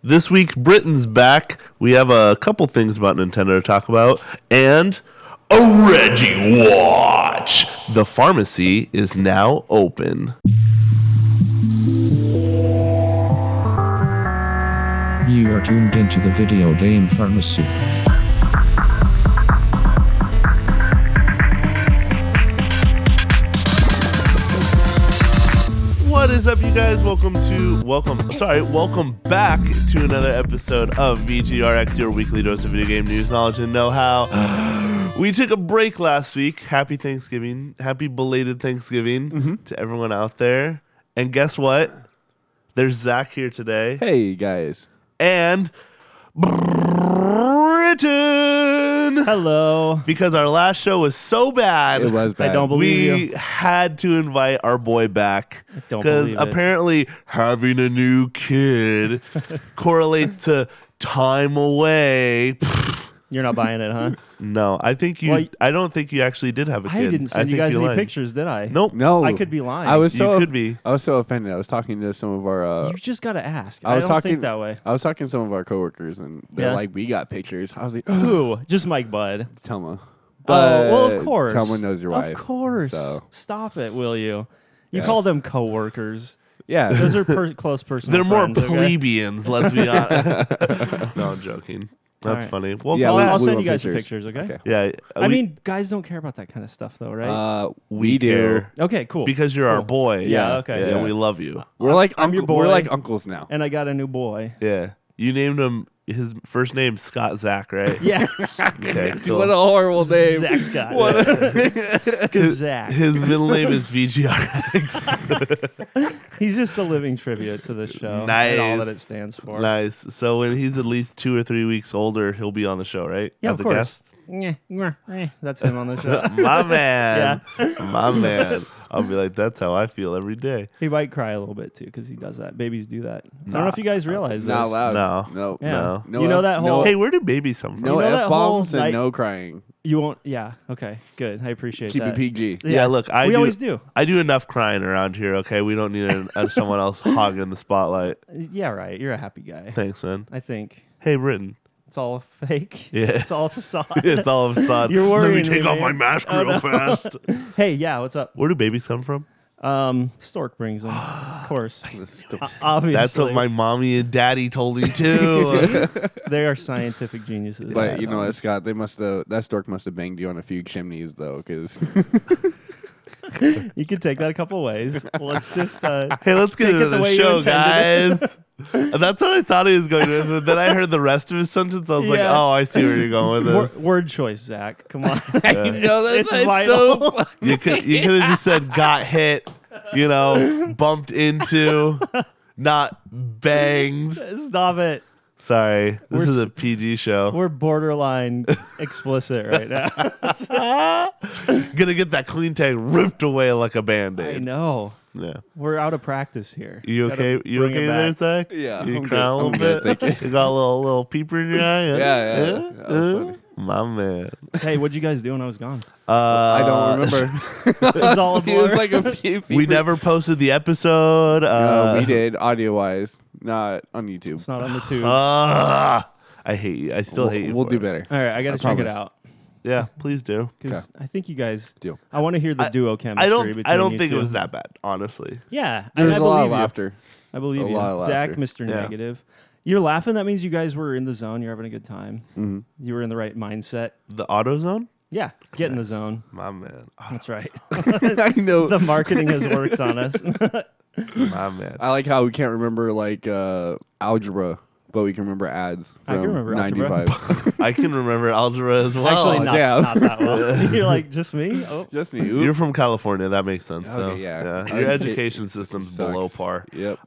This week, Brittin's back. We have a couple things about Nintendo to talk about, and a Reggie Watch. The pharmacy is now open. You are tuned into the video game pharmacy. What is up, you guys? Welcome back to another episode of VGRx, your weekly dose of video game news, knowledge, and know-how. We took a break last week. Happy Thanksgiving. Happy belated Thanksgiving to everyone out there. And guess what? There's Zach here today. Hey, guys. And Brittin. Hello. Because our last show was so bad. It was bad. I don't believe we had to invite our boy back. I don't believe it. Apparently having a new kid correlates to time away. You're not buying it, huh? No, I think you. Well, I don't think you actually did have a kid. I didn't send you guys any pictures, did I? Nope. No. I could be lying. I was so could be. I was so offended. I was talking to some of our. You just gotta ask. I was don't talking think that way. I was talking to some of our coworkers, and they're like, "We got pictures." I was like, Who? Just Mike Bud. Telma. Well, of course. Telma knows your wife. Of course. So. Stop it, will you? You call them coworkers. Yeah. Those are close personal They're more friends, plebeians. Okay? Let's be honest. No, I'm joking. That's right. funny. Well, Yeah, I'll we send want you guys some pictures. pictures, okay? yeah. I mean, guys don't care about that kind of stuff, though, right? we do. care. Okay, cool. Because you're our boy. Yeah, okay. Yeah, we love you. We're like I'm your boy. We're like uncles now. And I got a new boy. Yeah. You named him, his first name, Scott Zach, right? Yes. Okay, cool. What a horrible name. Zach Scott. Zach. His middle name is VGRx. He's just a living tribute to this show. Nice. And all that it stands for. Nice. So when he's at least 2 or 3 weeks older, he'll be on the show, right? Yeah, As of a course. guest? That's him on the show. My man. My man. I'll be like, that's how I feel every day. He might cry a little bit, too, because he does that. Babies do that. I don't know if you guys realize this. Not allowed. No. No. Yeah. You know that whole... Hey, where do babies come from? No You know that F-bombs whole and night- no crying. You won't... Yeah. Okay. Good. I appreciate Keep that. it PG. Yeah, look, we always do. I do enough crying around here, okay? We don't need someone else hogging the spotlight. Yeah, right. You're a happy guy. Thanks, man. I think. Hey, Brittin. It's all fake. Yeah. It's all a facade. It's all of a sudden. You're Let me worrying take me, off my man. mask real fast. Hey, yeah, what's up? Where do babies come from? Stork brings them. Of course. Obviously. That's what my mommy and daddy told me too. They are scientific geniuses. But you know what, Scott? That stork must have banged you on a few chimneys, though, because You could take that a couple ways. Let's just Hey, let's get take into it the the way you show, intended guys. And that's what I thought he was going with. But then I heard the rest of his sentence. I was like, Yeah. oh, I see where you're going with this. word choice, Zach. Come on. I know It's that's vital. so. You could have just said got hit, bumped into, not banged. Stop it. Sorry, this We're is a PG show. We're borderline explicit right now. Gonna get that clean tag ripped away like a I Band-Aid. know. Yeah. We're out of practice here. You Gotta okay? You bring it okay there, back. Zach? Yeah, You I'm crying a little good. bit? I'm good, thank You got a little peeper in your eye? Yeah. That was funny. My man. Hey, what'd you guys do when I was gone? I don't remember. It was all a It was blur. like a few. We never posted the episode. No, we did audio wise, not on YouTube. It's not on the tubes. I hate you. I still hate you. We'll for do it. better. All right, I gotta check it promise. out Yeah, please do. because I think you guys. Deal. I want to hear the duo chemistry. I between don't you think two. it was that bad, honestly. Yeah, There's I a lot believe of you. laughter. I believe A you, lot of Zach, laughter. Mr. Yeah. Negative. You're laughing. That means you guys were in the zone. You're having a good time. Mm-hmm. You were in the right mindset. The AutoZone? Yeah, get in the zone. My man. Oh, That's right. I know. The marketing has worked on us. my man. I like how we can't remember like algebra, but we can remember ads from I can remember algebra. 95. I can remember algebra as well. Actually, damn. not that well. You're like, just me? Oh. Just me. You're from California. That makes sense. so, Okay, yeah. Your education system's sucks. below par. Yep.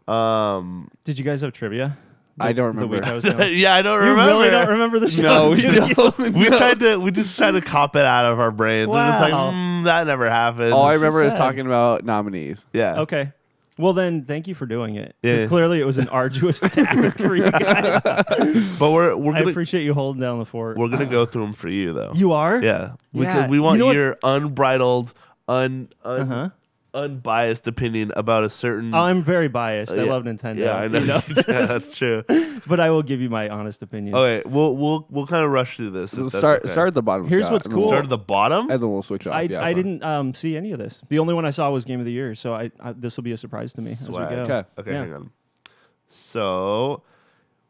Did you guys have trivia? I don't The week I remember. was gone? Yeah, I don't You remember. really don't remember the show? No, we do you? don't. We just tried to cop it out of our brains. We're just like, Wow. that never happened. All I so remember is sad. talking about nominees. yeah. Okay. Well, then, thank you for doing it. Yeah. Because clearly it was an arduous task for you guys. But we're I gonna appreciate you holding down the fort. we're gonna go through them for you though. You are? Yeah. Yeah. Because we want You know your unbridled, Uh-huh. unbiased opinion about a certain. I'm very biased. I Yeah. love Nintendo. Yeah, I know. you know? Yeah, that's true. But I will give you my honest opinion. Okay, we'll kind of rush through this. if Let's that's start okay. start at the bottom. Here's Scott, what's and cool. then Start at the bottom. and then we'll switch off. I fine. didn't see any of this. The only one I saw was Game of the Year, so I this will be a surprise to me as we Swag. go. Okay. Okay, Yeah. hang on. So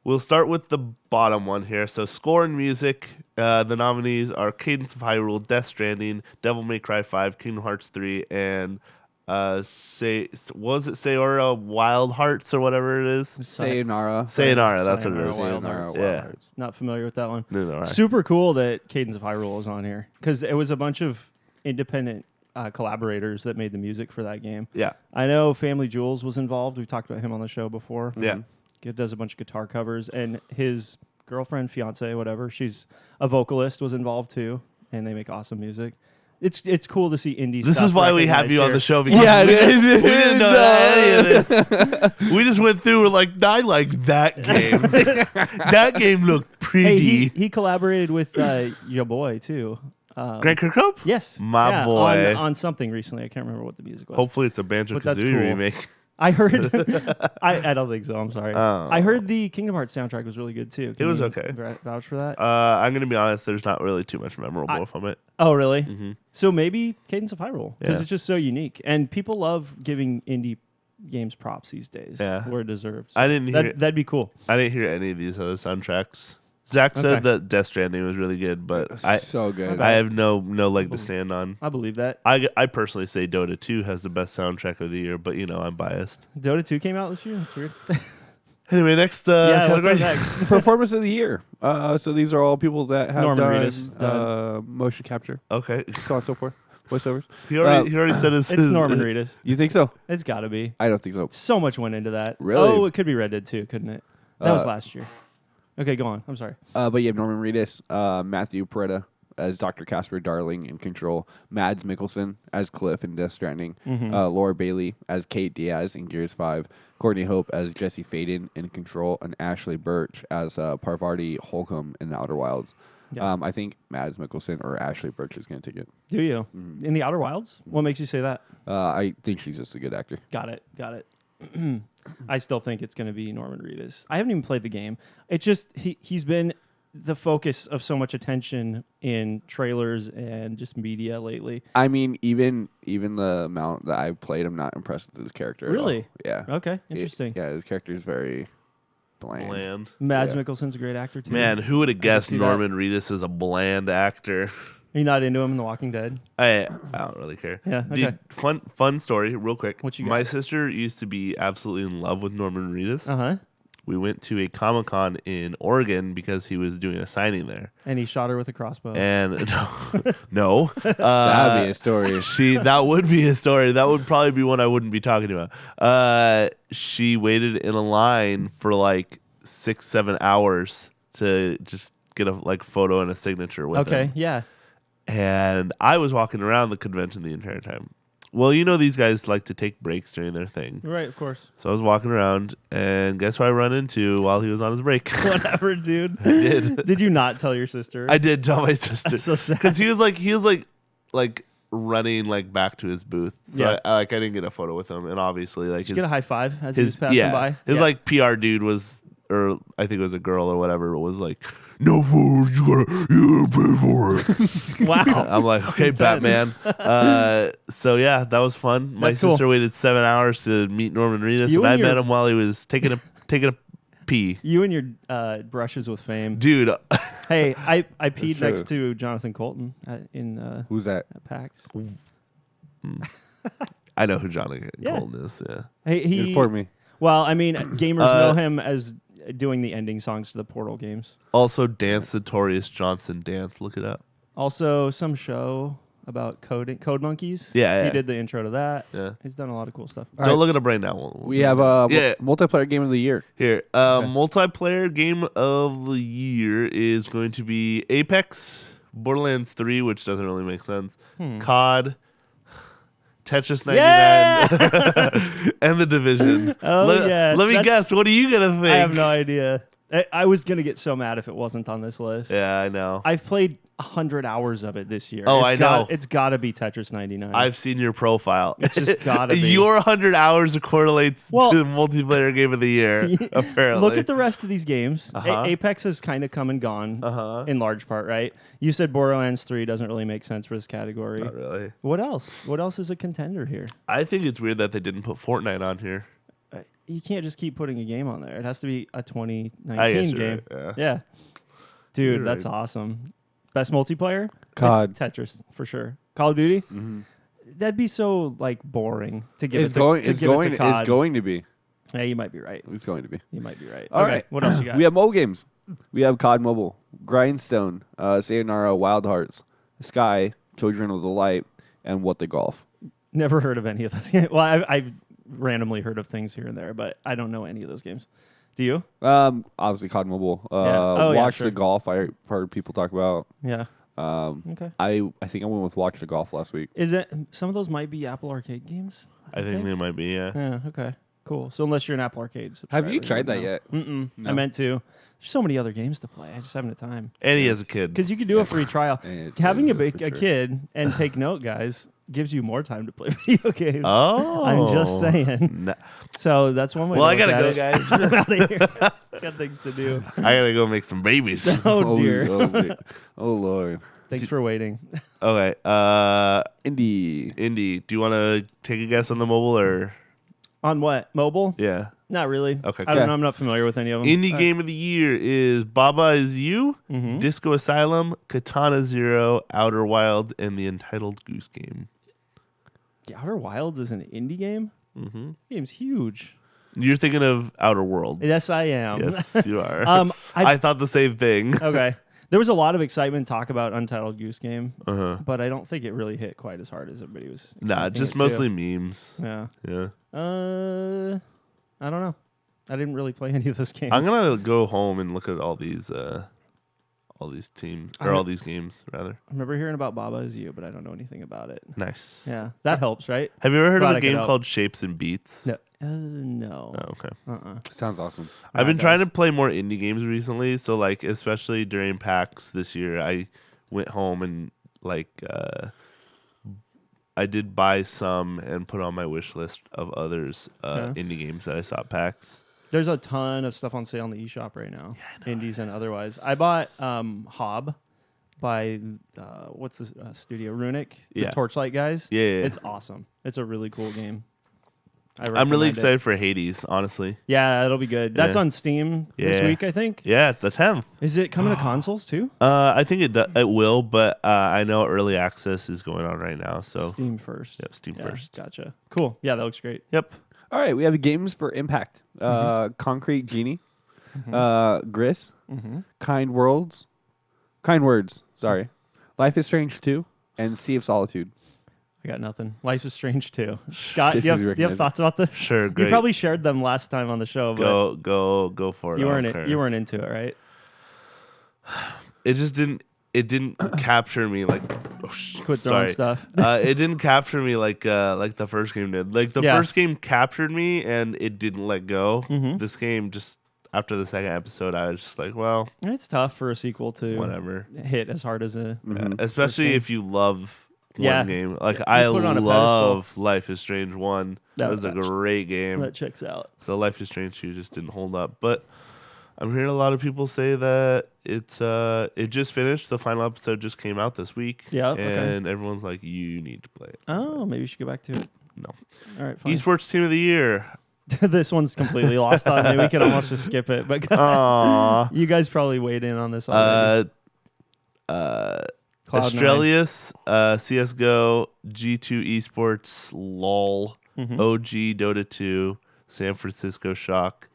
we'll start with the bottom one here. So score and music. The nominees are Cadence of Hyrule, Death Stranding, Devil May Cry 5, Kingdom Hearts 3, and Sayora Wild Hearts or whatever it is? Sayonara. Sayonara, that's what it Sayonara is. Wild Sayonara Hearts. Wild Yeah. Hearts. Not familiar with that one. No, all right. Super cool that Cadence of Hyrule is on here because it was a bunch of independent collaborators that made the music for that game. Yeah. I know Family Jewels was involved. We've talked about him on the show before. Yeah. He does a bunch of guitar covers, and his girlfriend, fiance, whatever, she's a vocalist, was involved too, and they make awesome music. It's cool to see indie This stuff is why we have recognized you on here. the show because Yeah, we, it is. we didn't know any of this. We just went through. We're like, I like that game. That game looked Hey, pretty. he collaborated with your boy too. Grant Kirkhope? Yes, My yeah, boy. on something recently. I can't remember what the music was. Hopefully, it's a Banjo But that's Kazooie cool. remake. I heard. I don't think so. I'm sorry. Oh. I heard the Kingdom Hearts soundtrack was really good too. It was you okay. Vouch for that. I'm gonna be honest. There's not really too much memorable from it. Oh, really? Mhm. So maybe Cadence of Hyrule because Yeah. it's just so unique, and people love giving indie games props these days. Yeah. Where it deserves. I didn't hear. That'd be cool. I didn't hear any of these other soundtracks. Zach said Okay. that Death Stranding was really good, but So good. I have no leg to stand on. I believe that. I personally say Dota 2 has the best soundtrack of the year, but I'm biased. Dota 2 came out this year. That's weird. Anyway, next yeah, what's category. up next? Performance of the year. So these are all people that have Norman done, Reedus, done. motion capture, Okay, so on and so forth. Voiceovers. he already said his. It's Norman Reedus. You think so? It's got to be. I don't think so. So much went into that. Really? Oh, it could be Red Dead 2, couldn't it? That was Uh, last year. Okay, go on. I'm sorry. But you have Norman Reedus, Matthew Peretta as Dr. Casper Darling in Control, Mads Mikkelsen as Cliff in Death Stranding, Laura Bailey as Kate Diaz in Gears 5, Courtney Hope as Jesse Faden in Control, and Ashley Birch as Parvati Holcomb in The Outer Wilds. Yeah. I think Mads Mikkelsen or Ashley Birch is going to take it. Do you? Mm-hmm. In the Outer Wilds? What makes you say that? I think she's just a good actor. Got it. I still think it's going to be Norman Reedus. I haven't even played the game. It just he's been the focus of so much attention in trailers and just media lately. I mean, even the amount that I've played, I'm not impressed with his character. at all. Really? Yeah. Okay, interesting. Yeah, his character is very bland. Mads Yeah. Mikkelsen's a great actor too. Man, who would have guessed see that. Norman Reedus is a bland actor? Are you not into him in The Walking Dead? I don't really care. Yeah, Dude, okay. fun story, real quick. What you got? My sister used to be absolutely in love with Norman Reedus. Uh-huh. We went to a Comic-Con in Oregon because he was doing a signing there. And he shot her with a crossbow. And no. That'd be a story. That would be a story. That would probably be one I wouldn't be talking about. She waited in a line for like 6-7 hours to just get a photo and a signature with him. Okay, yeah. And I was walking around the convention the entire time. Well, these guys like to take breaks during their thing. Right, of course. So I was walking around, and guess who I run into while he was on his break? Whatever, dude. I did. Did you not tell your sister? I did tell my sister. That's so sad. Because he was running back to his booth. So Yeah. I didn't get a photo with him. And obviously, Did you get a high five as he was his passing by? his Yeah. PR dude was, or I think it was a girl or whatever, was like, no photos, you gotta pay for it. Wow. I'm like, okay, Intense. Batman. So yeah, that was fun. My That's cool. sister waited 7 hours to meet Norman Reedus, You and I and met your- him while he was taking a pee. You and your brushes with fame. Dude, Hey, I peed true. next to Jonathan Colton in Who's that? at PAX. I know who Johnny Yeah. Colton is. Yeah. Hey, he Inform me. Well, I mean, gamers know him as doing the ending songs to the Portal games. Also, Dance Notorious Johnson Dance. Look it up. Also, some show about code monkeys. Yeah. He did the intro to that. Yeah. He's done a lot of cool stuff. Don't look it up right now. We have Yeah. multiplayer game of the year. Here. Multiplayer game of the year is going to be Apex, Borderlands 3, which doesn't really make sense, COD, Tetris 99, Yeah! and The Division. Oh, yes, Let me that's- guess. What are you going to think? I have no idea. I was gonna get so mad if it wasn't on this list. Yeah, I know. I've played 100 hours of it this year. Oh, I know. It's got to be Tetris 99. I've seen your profile. It's just gotta be. Your 100 hours correlates Well- to the multiplayer game of the year, apparently. Look at the rest of these games. Apex has kind of come and gone in large part, right? You said Borderlands 3 doesn't really make sense for this category. Not really. What else? What else is a contender here? I think it's weird that they didn't put Fortnite on here. You can't just keep putting a game on there. It has to be a I guess 2019 you're game. right, Yeah. Dude, You're that's right. awesome. Best multiplayer? COD. Tetris, for sure. Call of Duty? Mm-hmm. That'd be so boring to give It's it to going. to It's give it going. to COD. It's going to be. Yeah, you might be right. It's going to be. You might be right. All Okay, right. what else you got? We have mobile games. We have COD Mobile, Grindstone, Sayonara, Wild Hearts, Sky, Children of the Light, and What the Golf. Never heard of any of those games. Well, I've randomly heard of things here and there, but I don't know any of those games. Do you? Obviously COD Mobile. Oh, yeah, Watch sure. the Golf. I heard people talk about. Yeah. Okay. Okay. I think I went with Watch the Golf last week. Is it some of those might be Apple Arcade games? I think they might be, yeah. Yeah. Okay. Cool. So unless you're an Apple Arcade subscriber, Have you tried that no. yet? Mm-mm. No. I meant to. There's so many other games to play. I just haven't had time. And he has a kid. Because you can do a free trial. It Having is for a sure. kid and take note, guys, gives you more time to play video games. Oh. I'm just saying. No. So that's one way. Well, to I look gotta at go, it. guys. I'm out of here. Got things to do. I gotta go make some babies. Oh dear. Oh Lord. Thanks for waiting. Okay. Indie. Indy, do you want to take a guess on the mobile or? On what? Mobile? Yeah. Not really. Okay. I don't know. I'm not familiar with any of them. Indie game of the year is Baba Is You, Mm-hmm. Disco Asylum, Katana Zero, Outer Wilds, and the Entitled Goose Game. The Outer Wilds is an indie game? Mm-hmm. Game's huge. You're thinking of Outer Worlds. Yes, I am. Yes, you are. I I thought the same thing. okay. There was a lot of excitement talk about Untitled Goose Game, Uh-huh. but I don't think it really hit quite as hard as everybody was. Nah, expecting just it to. mostly memes. Yeah. Yeah. I don't know. I didn't really play any of those games. I'm gonna go home and look at all these teams or I- all these games rather. I remember hearing about Baba Is You, but I don't know anything about it. Nice. Yeah, that helps, right? Have you ever heard Glad of I a could game help. called Shapes and Beats? No. No. Oh, okay. Sounds awesome. I've been it trying does. to play more indie games recently, so like especially during PAX this year, I went home and I did buy some and put on my wish list of others indie games that I saw at PAX. There's a ton of stuff on sale on the eShop right now, indies and otherwise. I bought Hob by what's the studio Runic, the Yeah. Torchlight guys. Yeah, yeah, yeah. It's awesome. It's a really cool game. I'm really recommend it. excited for Hades, honestly. Yeah, it'll be good. That's Yeah. on Steam this Yeah. week, I think. Yeah, the 10th. Is it coming to consoles too? I think it will, but I know early access is going on right now. So Steam first. yeah, Steam first. Gotcha. Cool. Yeah, that looks great. Yep. All right, we have games for Impact. Concrete Genie, Gris, Kind Words, sorry, Life is Strange 2, and Sea of Solitude. I got nothing. Life is Strange too. Scott, This do you is have recognized. thoughts about this? Sure, You great. probably shared them last time on the show, but Go for it. you I weren't don't care. you weren't into it, right? It just didn't. It didn't capture me like. Quit throwing sorry. stuff. It didn't capture me like the first game did. Like the Yeah. first game captured me and it didn't let go. Mm-hmm. This game just after the second episode, I was just like, well, It's tough for a sequel to whatever. hit as hard as a. Especially game. if you love Yeah. one game. Like You I put it on a love Life is Strange 1. That That was a was- great game. That checks out. So Life is Strange 2 just didn't hold up. But I'm hearing a lot of people say that it just finished. The final episode just came out this week. Yeah, okay. And everyone's like, you need to play it. Oh, maybe you should go back to it. No. All right, fine. Esports Team of the Year. This one's completely lost on me. We can almost just skip it. But Aww. you guys probably weighed in on this already. Cloud9. Astralius, CSGO, G2 Esports, LOL, Mhm. OG Dota 2, San Francisco Shock,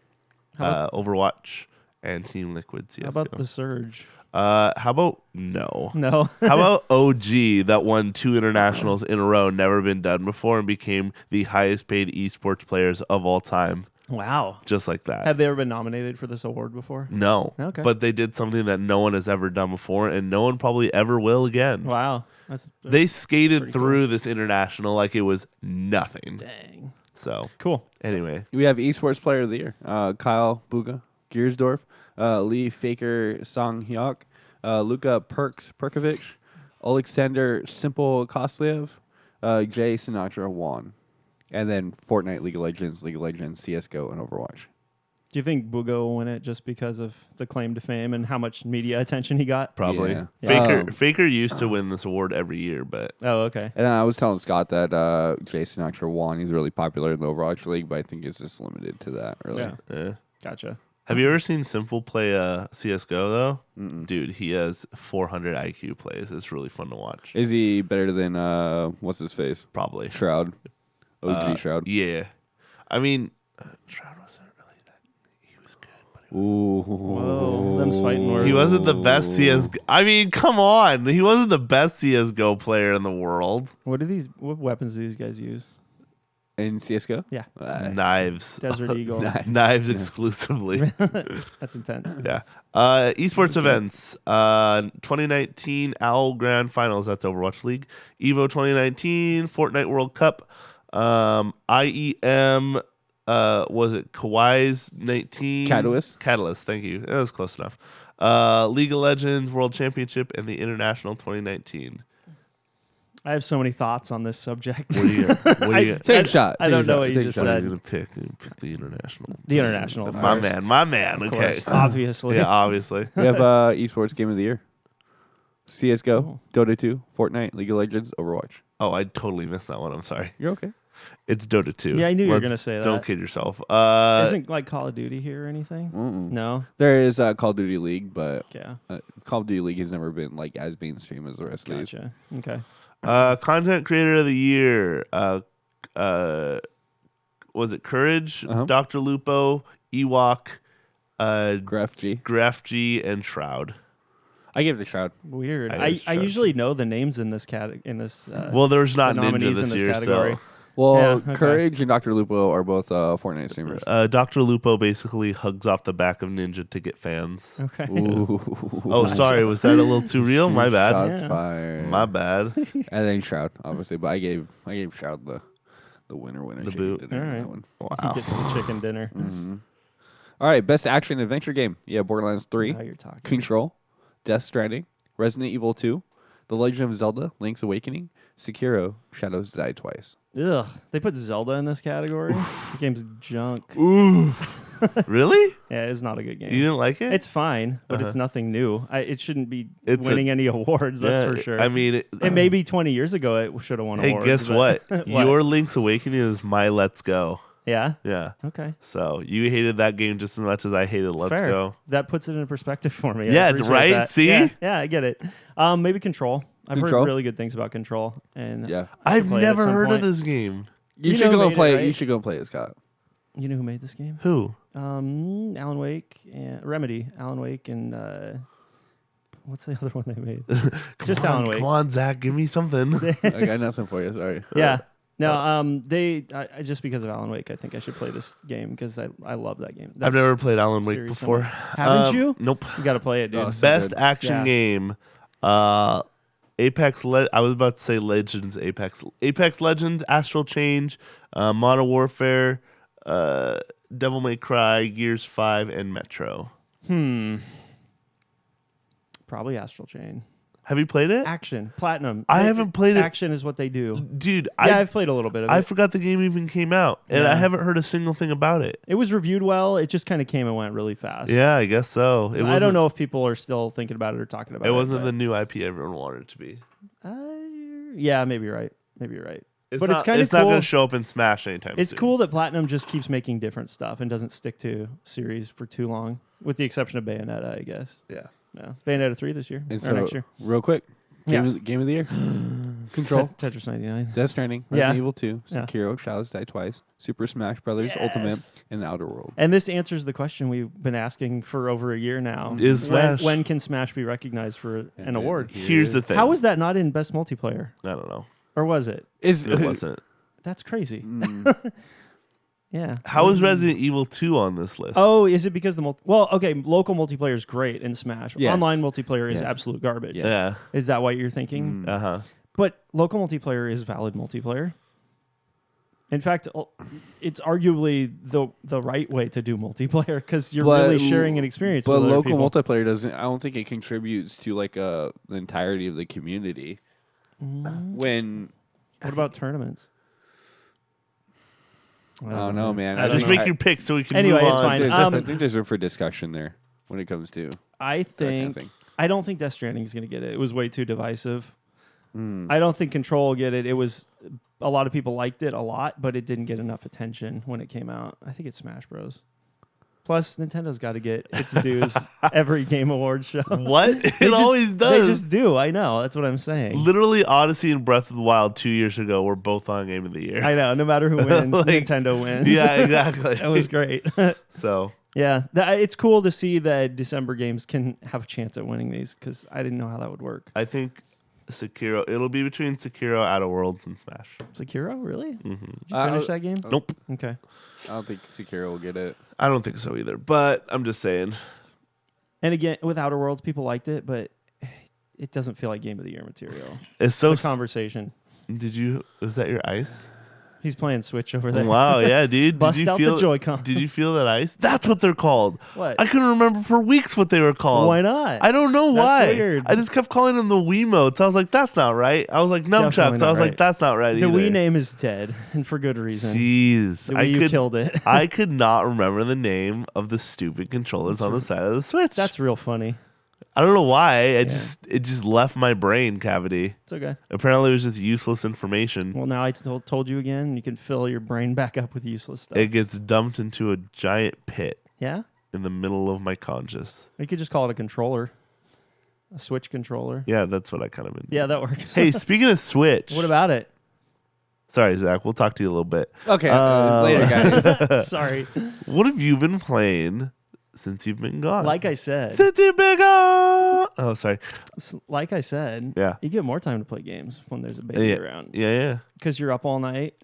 How Overwatch, and Team Liquid CSGO. How about the Surge? How about no? No. How about OG that won 2 internationals in a row, never been done before, and became the highest paid esports players of all time? Wow. Just like that. Have they ever been nominated for this award before? No. Okay. But they did something that no one has ever done before, and no one probably ever will again. Wow. That's They skated pretty cool. through this international like it was nothing. dang. So, Cool. anyway. We have Esports Player of the Year, Kyle Buga, Giersdorf, Lee Faker Song-hyuk, Luka Perkovic, Alexander Simple Kosliev, Jay Sinatra Wan. And then Fortnite, League of Legends, CSGO, and Overwatch. Do you think Bugo will win it just because of the claim to fame and how much media attention he got? Probably. Yeah. Faker used to win this award every year, but Oh, okay. And I was telling Scott that Jay Sinatra Wan, he's really popular in the Overwatch League, but I think it's just limited to that, really. Yeah. yeah. Gotcha. Have you ever seen Simple play CSGO, though? Dude, he has 400 IQ plays. It's really fun to watch. Is he better than, what's his face? Probably. Shroud. OG Shroud. Yeah. I mean, Shroud wasn't really that. He was good, but he Ooh. Whoa, them's fighting words. He wasn't the best CSGO. I mean, come on. He wasn't the best CSGO player in the world. What weapons do these guys use? In CSGO? Yeah. Knives. Desert Eagle. Knives exclusively. That's intense. Yeah. Esports events. 2019 OWL Grand Finals. That's Overwatch League. EVO 2019. Fortnite World Cup. IEM. Was it Kawhi's 19? Catalyst. Thank you. That was close enough. League of Legends World Championship and the International 2019. I have so many thoughts on this subject. What do you? Take a shot. I don't know what you just What are said. you gonna pick? You pick the international. The international. of My course. man. Of Okay. course, obviously. Yeah, obviously. We have Esports Game of the Year. CSGO, Dota 2, Fortnite, League of Legends, Overwatch. Oh, I totally missed that one. I'm sorry. You're okay. It's Dota 2. Yeah, I knew you were gonna say that. Don't kid yourself. Isn't like Call of Duty here or anything? No. There is Call of Duty League, but Yeah. Call of Duty League has never been like as mainstream as the rest of these. Gotcha. Okay. Content Creator of the Year. Was it Courage, Dr. Lupo, Ewok, Graph G. and Shroud? I give it a Shroud. Weird. I I usually know the names in this Well, there's not the Ninja nominees this in this year, category. so Well, Yeah, okay. Courage and Dr. Lupo are both Fortnite streamers. Dr. Lupo basically hugs off the back of Ninja to get fans. Okay. Ooh. Oh, sorry, was that a little too real? My bad. Shots Yeah. fired. My bad. And then Shroud, obviously, but I gave Shroud the winner The chicken boot. dinner on All that right. one. Wow. Gets the chicken dinner. All right, best action adventure game. Yeah, Borderlands 3, Now you're talking. Control, Death Stranding, Resident Evil 2, The Legend of Zelda: Link's Awakening, Sekiro: Shadows Die Twice. Ugh. They put Zelda in this category. The game's junk. Ooh. Really? Yeah, it's not a good game. You didn't like it? It's fine, but it's nothing new. It shouldn't be It's winning any awards, that's for sure. I mean, and maybe 20 years ago it should have won hey, awards. guess but- what? Your Link's Awakening is my Let's Go. Yeah? Yeah. Okay. So you hated that game just as much as I hated Let's Fair. Go. That puts it in perspective for me. I Yeah, appreciate right? that. See? Yeah, I get it. Maybe Control. I've Control? heard really good things about Control. And Yeah. I should I've play it at never some heard of point. this game. You, You should know who go made play it, it. right? You should go play it, Scott. You know who made this game? Who? Alan Wake and Remedy. Alan Wake and what's the other one they made? Just Alan Wake. Come on, Zach, give me something. I got nothing for you. Sorry. Yeah. No, I just because of Alan Wake, I think I should play this game because I love that game. I've That's never played Alan Wake serious before. Haven't you? Nope. You got to play it, dude. Oh, so Best good. action Yeah. game. Apex. I was about to say Legends. Apex Legends, Astral Change, Modern Warfare, Devil May Cry, Gears 5, and Metro. Probably Astral Chain. Have you played it? Action, Platinum. I haven't played it. Action is what they do. Dude, Yeah, I've played a little bit of it. I forgot the game even came out, and Yeah. I haven't heard a single thing about it. It was reviewed well. It just kind of came and went really fast. Yeah, I guess so. It I don't wasn't- know if people are still thinking about it or talking about it. It wasn't but- the new IP everyone wanted it to be. Yeah, maybe you're right. Maybe you're right. It's But not, it's kind of It's cool. not going to show up in Smash anytime It's soon. cool that Platinum just keeps making different stuff and doesn't stick to series for too long, with the exception of Bayonetta, I guess. Yeah. No, Bayonetta 3 this year And or so, next year. real quick, game, Yes. game of the year. Control, Tetris 99. Death Stranding, Yeah. Resident Evil 2, Yeah. Sekiro: Shadows Die Twice, Super Smash Brothers Ultimate, Yes. and The Outer Worlds. And this answers the question we've been asking for over a year now. Is Smash- when can Smash be recognized for an award? Here's the thing. How was that not in Best Multiplayer? I don't know. Or was it? Is It wasn't. That's crazy. Yeah. How is Resident Evil 2 on this list? Oh, is it because well, okay, local multiplayer is great in Smash. Yes. Online multiplayer is Yes. absolute garbage. Yes. Yeah. Is that what you're thinking? Uh-huh. But local multiplayer is valid multiplayer. In fact, it's arguably the right way to do multiplayer because you're really sharing an experience. But with other local people. multiplayer doesn't. I don't think it contributes to like the entirety of the community. When What about tournaments? I don't know, man. I don't Just know. make your pick so we can Anyway, move it's on. fine. I think there's room for discussion there when it comes to I that kind of think thing. I don't think Death Stranding is going to get it. It was way too divisive. I don't think Control will get it. It was a lot of people liked it a lot, but it didn't get enough attention when it came out. I think it's Smash Bros. Plus, Nintendo's got to get its dues every Game Awards show. What? It always does. They just do. I know. That's what I'm saying. Literally, Odyssey and Breath of the Wild 2 years ago were both on Game of the Year. I know. No matter who wins, Like, Nintendo wins. Yeah, exactly. That was great. So Yeah, it's cool to see that December games can have a chance at winning these because I didn't know how that would work. I think Sekiro. It'll be between Sekiro, Outer Worlds, and Smash. Sekiro, really? Mm-hmm. Did you finish that game? Nope. Okay. I don't think Sekiro will get it. I don't think so either. But I'm just saying. And again, with Outer Worlds, people liked it, but it doesn't feel like Game of the Year material. It's so. The conversation. Was that your ice? He's playing Switch over there. Wow, yeah, dude. Bust did you out feel, the Joy-Con. Did you feel that ice? That's what they're called. What? I couldn't remember for weeks what they were called. Why not? I don't know That's why. weird. I just kept calling them the Wiimotes. I was like, that's not right. I was like, Definitely nunchucks. not I was right. like, that's not right The either. Wii name is dead, and for good reason. Jeez. The Wii U killed it. I could not remember the name of the stupid controllers on the side of the Switch. That's real funny. I don't know why. It just left my brain cavity. It's okay. Apparently, it was just useless information. Well, now I told you again. You can fill your brain back up with useless stuff. It gets dumped into a giant pit Yeah? in the middle of my conscious. You could just call it a controller. A Switch controller. Yeah, that's what I kind of mean. Yeah, that works. Hey, speaking of Switch. What about it? Sorry, Zach. We'll talk to you a little bit. Okay, later, guys. Sorry. What have you been playing since you've been gone? Like I said. Since you've been gone. Oh, sorry. Like I said. Yeah. You get more time to play games when there's a baby Yeah, around. yeah. Because you're up all night.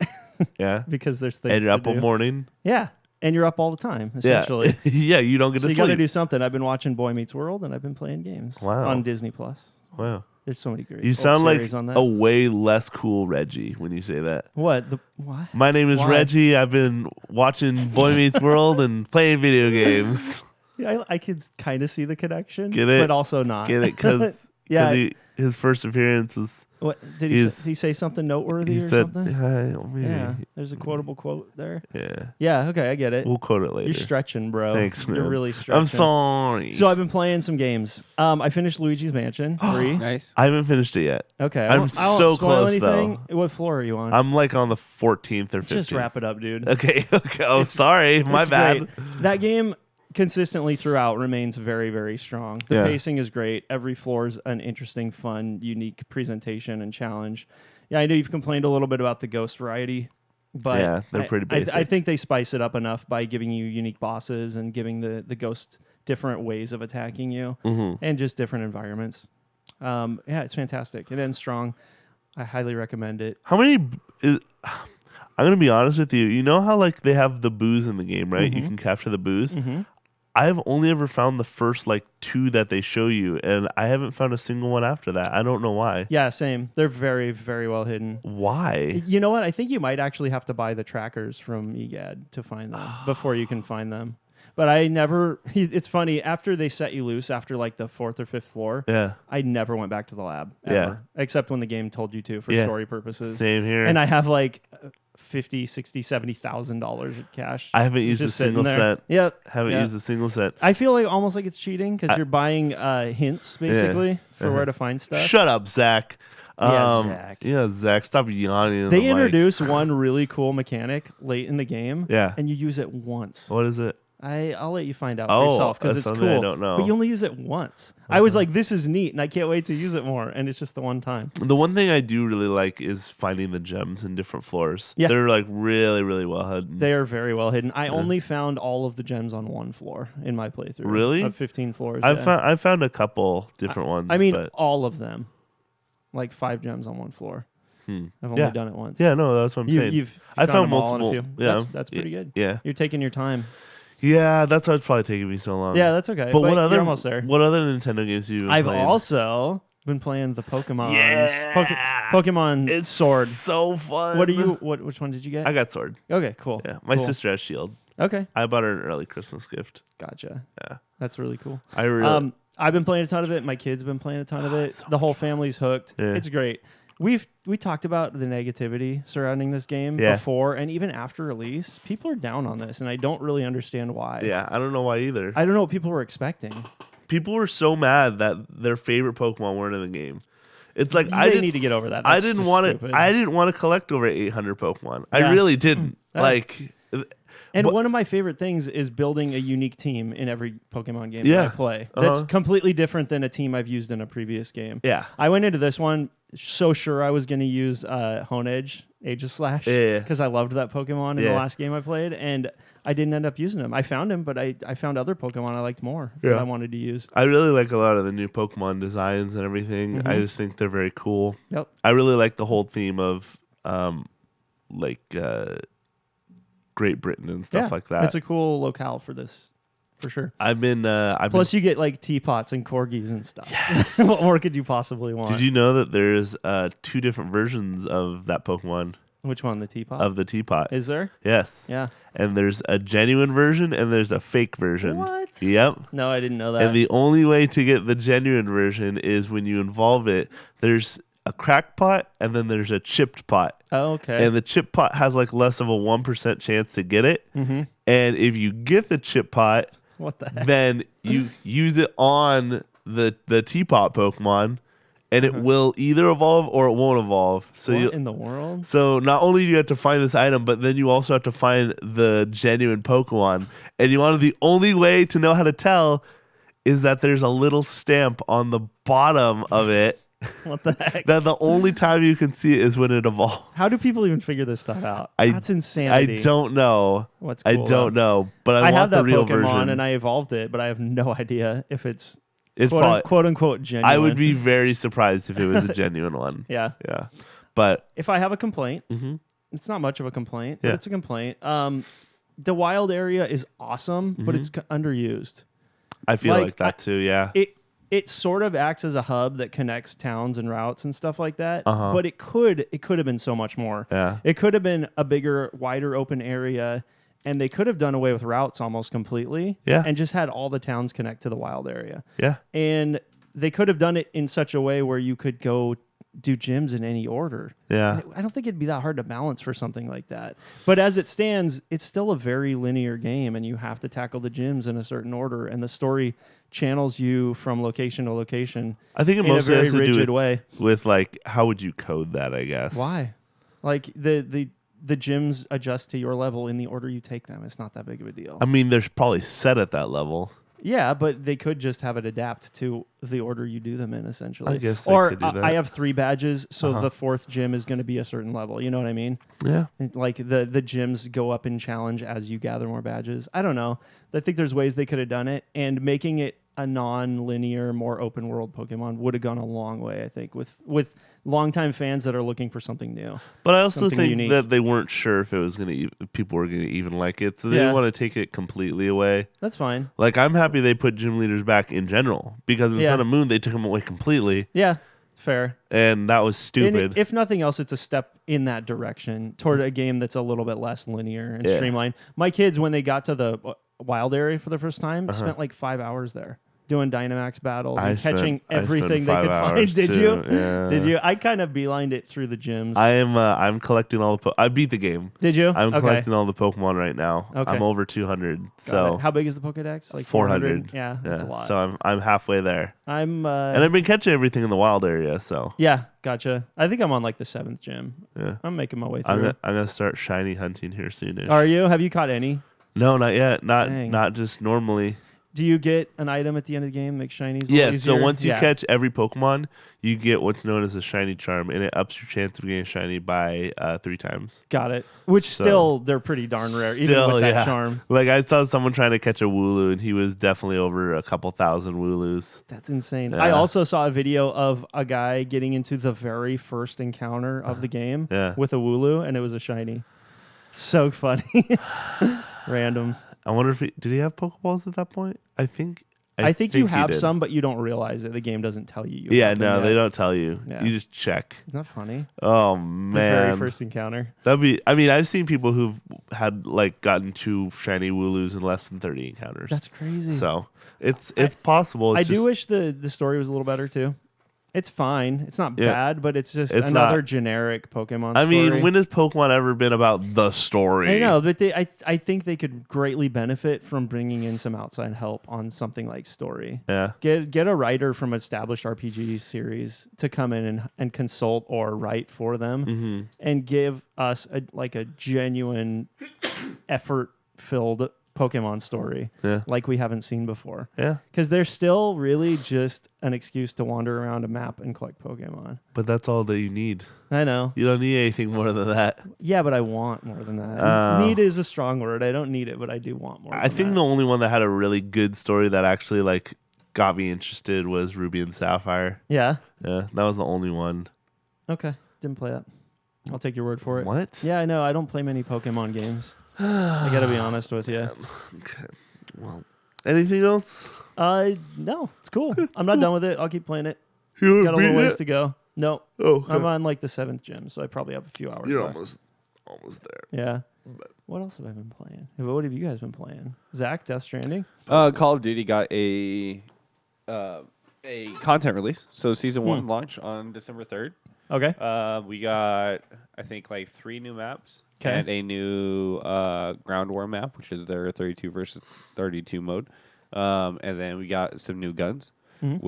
Yeah. Because there's things And you're to up all do. morning. Yeah. And you're up all the time, essentially. Yeah. Yeah, you don't get So to you got to sleep. do something. I've been watching Boy Meets World, and I've been playing games Wow. on Disney Plus. Wow. There's so many great. You old sound like series on that. a way less cool Reggie when you say that. What? What? My name is Why? Reggie. I've been watching Boy Meets World and playing video games. Yeah, I could kind of see the connection. Get it? But also not. Get it? Because Yeah. his first appearance is What did he say something noteworthy he or said, something? maybe. Yeah. There's a quotable quote there. Yeah. Yeah. Okay, I get it. We'll quote it later. You're stretching, bro. Thanks, man. You're really stretching. I'm sorry. So I've been playing some games. I finished Luigi's Mansion 3. Nice. I haven't finished it yet. Okay. I'm I won't so spoil close, anything. What floor are you on? I'm like on the 14th or 15th. Just wrap it up, dude. Okay. Okay. Oh, sorry. My It's bad. great. That game consistently throughout remains very, very strong. The Yeah. pacing is great. Every floor is an interesting, fun, unique presentation and challenge. Yeah, I know you've complained a little bit about the ghost variety, but Yeah, they're pretty basic. I think they spice it up enough by giving you unique bosses and giving the ghost different ways of attacking you and just different environments. Yeah, it's fantastic. It ends strong. I highly recommend it. How many? I'm gonna be honest with you. You know how like they have the booze in the game, right? You can capture the booze. I've only ever found the first like 2 that they show you, and I haven't found a single one after that. I don't know why. Yeah, same. They're very, very well hidden. Why? You know what? I think you might actually have to buy the trackers from EGAD to find them before you can find them. But I never. It's funny. After they set you loose, after like the 4th or 5th floor, Yeah. I never went back to the lab. Ever, Yeah. except when the game told you to for Yeah. story purposes. Same here. And I have like $50,000, $60,000, $70,000 in cash. I haven't used a just sitting single there. cent. Yep. Haven't Yeah. used a single cent. I feel like almost like it's cheating because you're buying hints basically for Uh-huh. where to find stuff. Shut up, Zach. Yeah, Zach. Yeah, Zach. Stop yawning. in They the mic. introduce one really cool mechanic late in the game. Yeah. And you use it once. What is it? I'll let you find out Oh, for yourself because that's it's something cool. I don't know. But you only use it once. I was like, this is neat, and I can't wait to use it more. And it's just the one time. The one thing I do really like is finding the gems in different floors. Yeah. They're like really, really well hidden. They are very well hidden. I only found all of the gems on one floor in my playthrough. Really? Of 15 floors. I found a couple different ones. I mean, but all of them. Like 5 gems on one floor. I've only Yeah. done it once. yeah, no, that's what I'm saying. You've I found them all in a multiple. few. Yeah, That's pretty good. Yeah, You're taking your time. yeah, that's why it's probably taking me so long. Yeah, that's okay. But what you're other? almost there. What other Nintendo games do you? I've played? also Been playing the Pokemon. Yeah. Pokemon It's Sword. so fun. What are you? Which one did you get? I got Sword. Okay, cool. Yeah, my Cool. sister has Shield. Okay, I bought her an early Christmas gift. gotcha. Yeah, That's really cool. I really. I've been playing a ton of it. My kids have been playing a ton of it. it's so The whole family's hooked. Yeah. It's great. We talked about the negativity surrounding this game Yeah. before and even after release. People are down on this, and I don't really understand why. Yeah, I don't know why either. I don't know what people were expecting. People were so mad that their favorite Pokemon weren't in the game. It's like They need to get over that. I That's didn't just want to. stupid. I didn't want to collect over 800 Pokemon. I Yeah. really didn't. Yeah. Like, And but- one of my favorite things is building a unique team in every Pokemon game Yeah. that I play. That's Uh-huh. completely different than a team I've used in a previous game. yeah, I went into this one so sure I was going to use Honedge, Aegislash, Yeah. because I loved that Pokemon in the Yeah. last game I played, and I didn't end up using him. I found him, but I found other Pokemon I liked more that Yeah. I wanted to use. I really like a lot of the new Pokemon designs and everything. I just think they're very cool. Yep. I really like the whole theme of like Great Britain and stuff like that. It's a cool locale for this, for sure. I've been Plus, you get like teapots and corgis and stuff. Yes. What more could you possibly want? Did you know that there's 2 different versions of that Pokemon, Which one? The teapot? of the teapot? Is there? Yes. Yeah. And there's a genuine version and there's a fake version. What? Yep. No, I didn't know that. And the only way to get the genuine version is when you involve it. There's a cracked pot and then there's a chipped pot. Oh, okay. And the chip pot has like less of a 1% chance to get it. Mm-hmm. And if you get the chip pot, What the heck? then you use it on the teapot Pokemon, and it will either evolve or it won't evolve. So What you in the world? so not only do you have to find this item, but then you also have to find the genuine Pokemon. And you want to, the only way to know how to tell is that there's a little stamp on the bottom of it. What the heck? That the only time you can see it is when it evolves. How do people even figure this stuff out? That's I insanity. don't know. What's I cool, don't though. know, but I I want have the that real Pokemon version. and I evolved it, but I have no idea if it's It's quote, probably, quote unquote genuine. I would be very surprised if it was a genuine one. Yeah. Yeah. But If I have a complaint, mhm. it's not much of a complaint, Yeah. but it's a complaint. The wild area is awesome, but it's underused. I feel Like, like that too, yeah. It sort of acts as a hub that connects towns and routes and stuff like that. Uh-huh. But it could have been so much more. Yeah. It could have been a bigger, wider open area, and they could have done away with routes almost completely. Yeah. And just had all the towns connect to the wild area. Yeah. And they could have done it in such a way where you could go do gyms in any order. Yeah. I don't think it'd be that hard to balance for something like that. But as it stands, it's still a very linear game, and you have to tackle the gyms in a certain order, and the story channels you from location to location I think it in a mostly very has to rigid do way. with like how would you code that, I guess. Why? Like the gyms adjust to your level in the order you take them. It's not that big of a deal. I mean, there's probably set at that level. Yeah, but they could just have it adapt to the order you do them in, essentially. I guess they or could do that. I have 3 badges, so Uh-huh. the 4th gym is going to be a certain level. You know what I mean? Yeah. And, like the gyms go up in challenge as you gather more badges. I don't know. I think there's ways they could have done it, and making it a non-linear, more open world Pokemon would have gone a long way. I think with longtime fans that are looking for something new. But I also Something think unique. that they weren't sure if it was gonna, if people were gonna even like it, so they Yeah. didn't want to take it completely away. That's fine. Like I'm happy they put gym leaders back in general because in Yeah. Sun and Moon they took them away completely, Yeah, fair. and that was And stupid. if nothing else, it's a step in that direction toward a game that's a little bit less linear and Yeah. streamlined. My kids, when they got to the wild area for the first time, Uh-huh. spent like 5 hours there doing Dynamax battles I and catching spent everything they 5 could find. hours, Did too. you? Yeah. Did you? I kind of beelined it through the gyms. I'm collecting all the. I beat the game. Did you? I'm Okay. collecting all the Pokemon right now. Okay. I'm over 200. Got So it. How big is the Pokedex? Like 400. Yeah, that's a lot. So I'm halfway there, I'm and I've been catching everything in the wild area. So yeah, gotcha. I think I'm on like the 7th gym. yeah, I'm making my way I'm through. gonna start shiny hunting here soonish. Are you? Have you caught any? No, not yet. Dang. Not just normally. Do you get an item at the end of the game, make shinies? a Yeah. little So easier? once you Yeah. catch every Pokemon, you get what's known as a shiny charm, and it ups your chance of getting shiny by 3 times. Got it. Which So- still, they're pretty darn rare, even Still, with that yeah. charm. Like I saw someone trying to catch a Wooloo, and he was definitely over a couple thousand Wooloos. That's insane. Yeah. I also saw a video of a guy getting into the very first encounter of the game Yeah. with a Wooloo, and it was a shiny. So funny. Random. I wonder if did he have Pokeballs at that point? I think I think you have did. some, but you don't realize it. The game doesn't tell you. Yeah, have them no, yet. they don't tell you. Yeah. You just check. Isn't that funny? Oh The man, very first encounter. I mean, I've seen people who've had like gotten 2 shiny Wooloos in less than 30 encounters. That's crazy. So it's possible. I It's do just- wish the story was a little better too. It's fine. It's not Yeah. bad, but it's just It's another not. generic Pokemon I story. mean, when has Pokemon ever been about the story? I know, but I think they could greatly benefit from bringing in some outside help on something like story. Yeah. Get a writer from established RPG series to come in and consult or write for them, Mm-hmm. and give us a genuine effort-filled Pokemon story, Yeah. like we haven't seen before. Yeah. Because they're still really just an excuse to wander around a map and collect Pokemon. But that's all that you need. I know. You don't need anything more than that. Yeah, but I want more than that. Oh. Need is a strong word. I don't need it, but I do want more. I think that. the only one that had a really good story that actually like got me interested was Ruby and Sapphire. Yeah. Yeah, that was the only one. Okay. Didn't play that. I'll take your word for it. What? Yeah, I know. I don't play many Pokemon games. I gotta be honest with you. Okay. Well, anything else? No, it's cool. I'm not done with it. I'll keep playing it. You Got a little ways to go. No, Oh, okay. I'm on like the 7th gym, so I probably have a few hours You're left. almost there. Yeah. But- What else have I been playing? What have you guys been playing? Zach, Death Stranding? Call of Duty got a content release. So season 1 launch on December 3rd. Okay. We got, I think, like 3 new maps. 'Kay. And a new ground war map, which is their 32 versus 32 mode. And then we got some new guns, Mhm.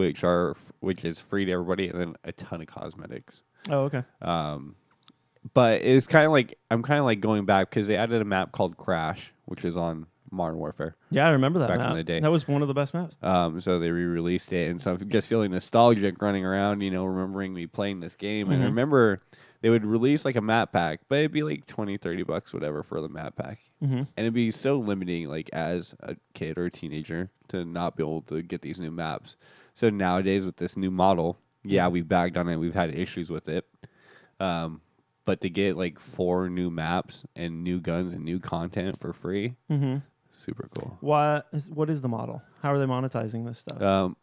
which is free to everybody, and then a ton of cosmetics. Oh, okay. But it's kind of like I'm kind of like going back because they added a map called Crash, which is on Modern Warfare. Yeah, I remember that Back in map. the day. That was one of the best maps. So they re-released it, and so I'm just feeling nostalgic running around, remembering me playing this game. And I remember they would release like a map pack, but it'd be like $20-$30, whatever, for the map pack. And it'd be so limiting, like as a kid or a teenager, to not be able to get these new maps. So nowadays with this new model, yeah, we bagged on it. We've had issues with it. But to get like 4 new maps and new guns and new content for free, super cool. What is the model? How are they monetizing this stuff?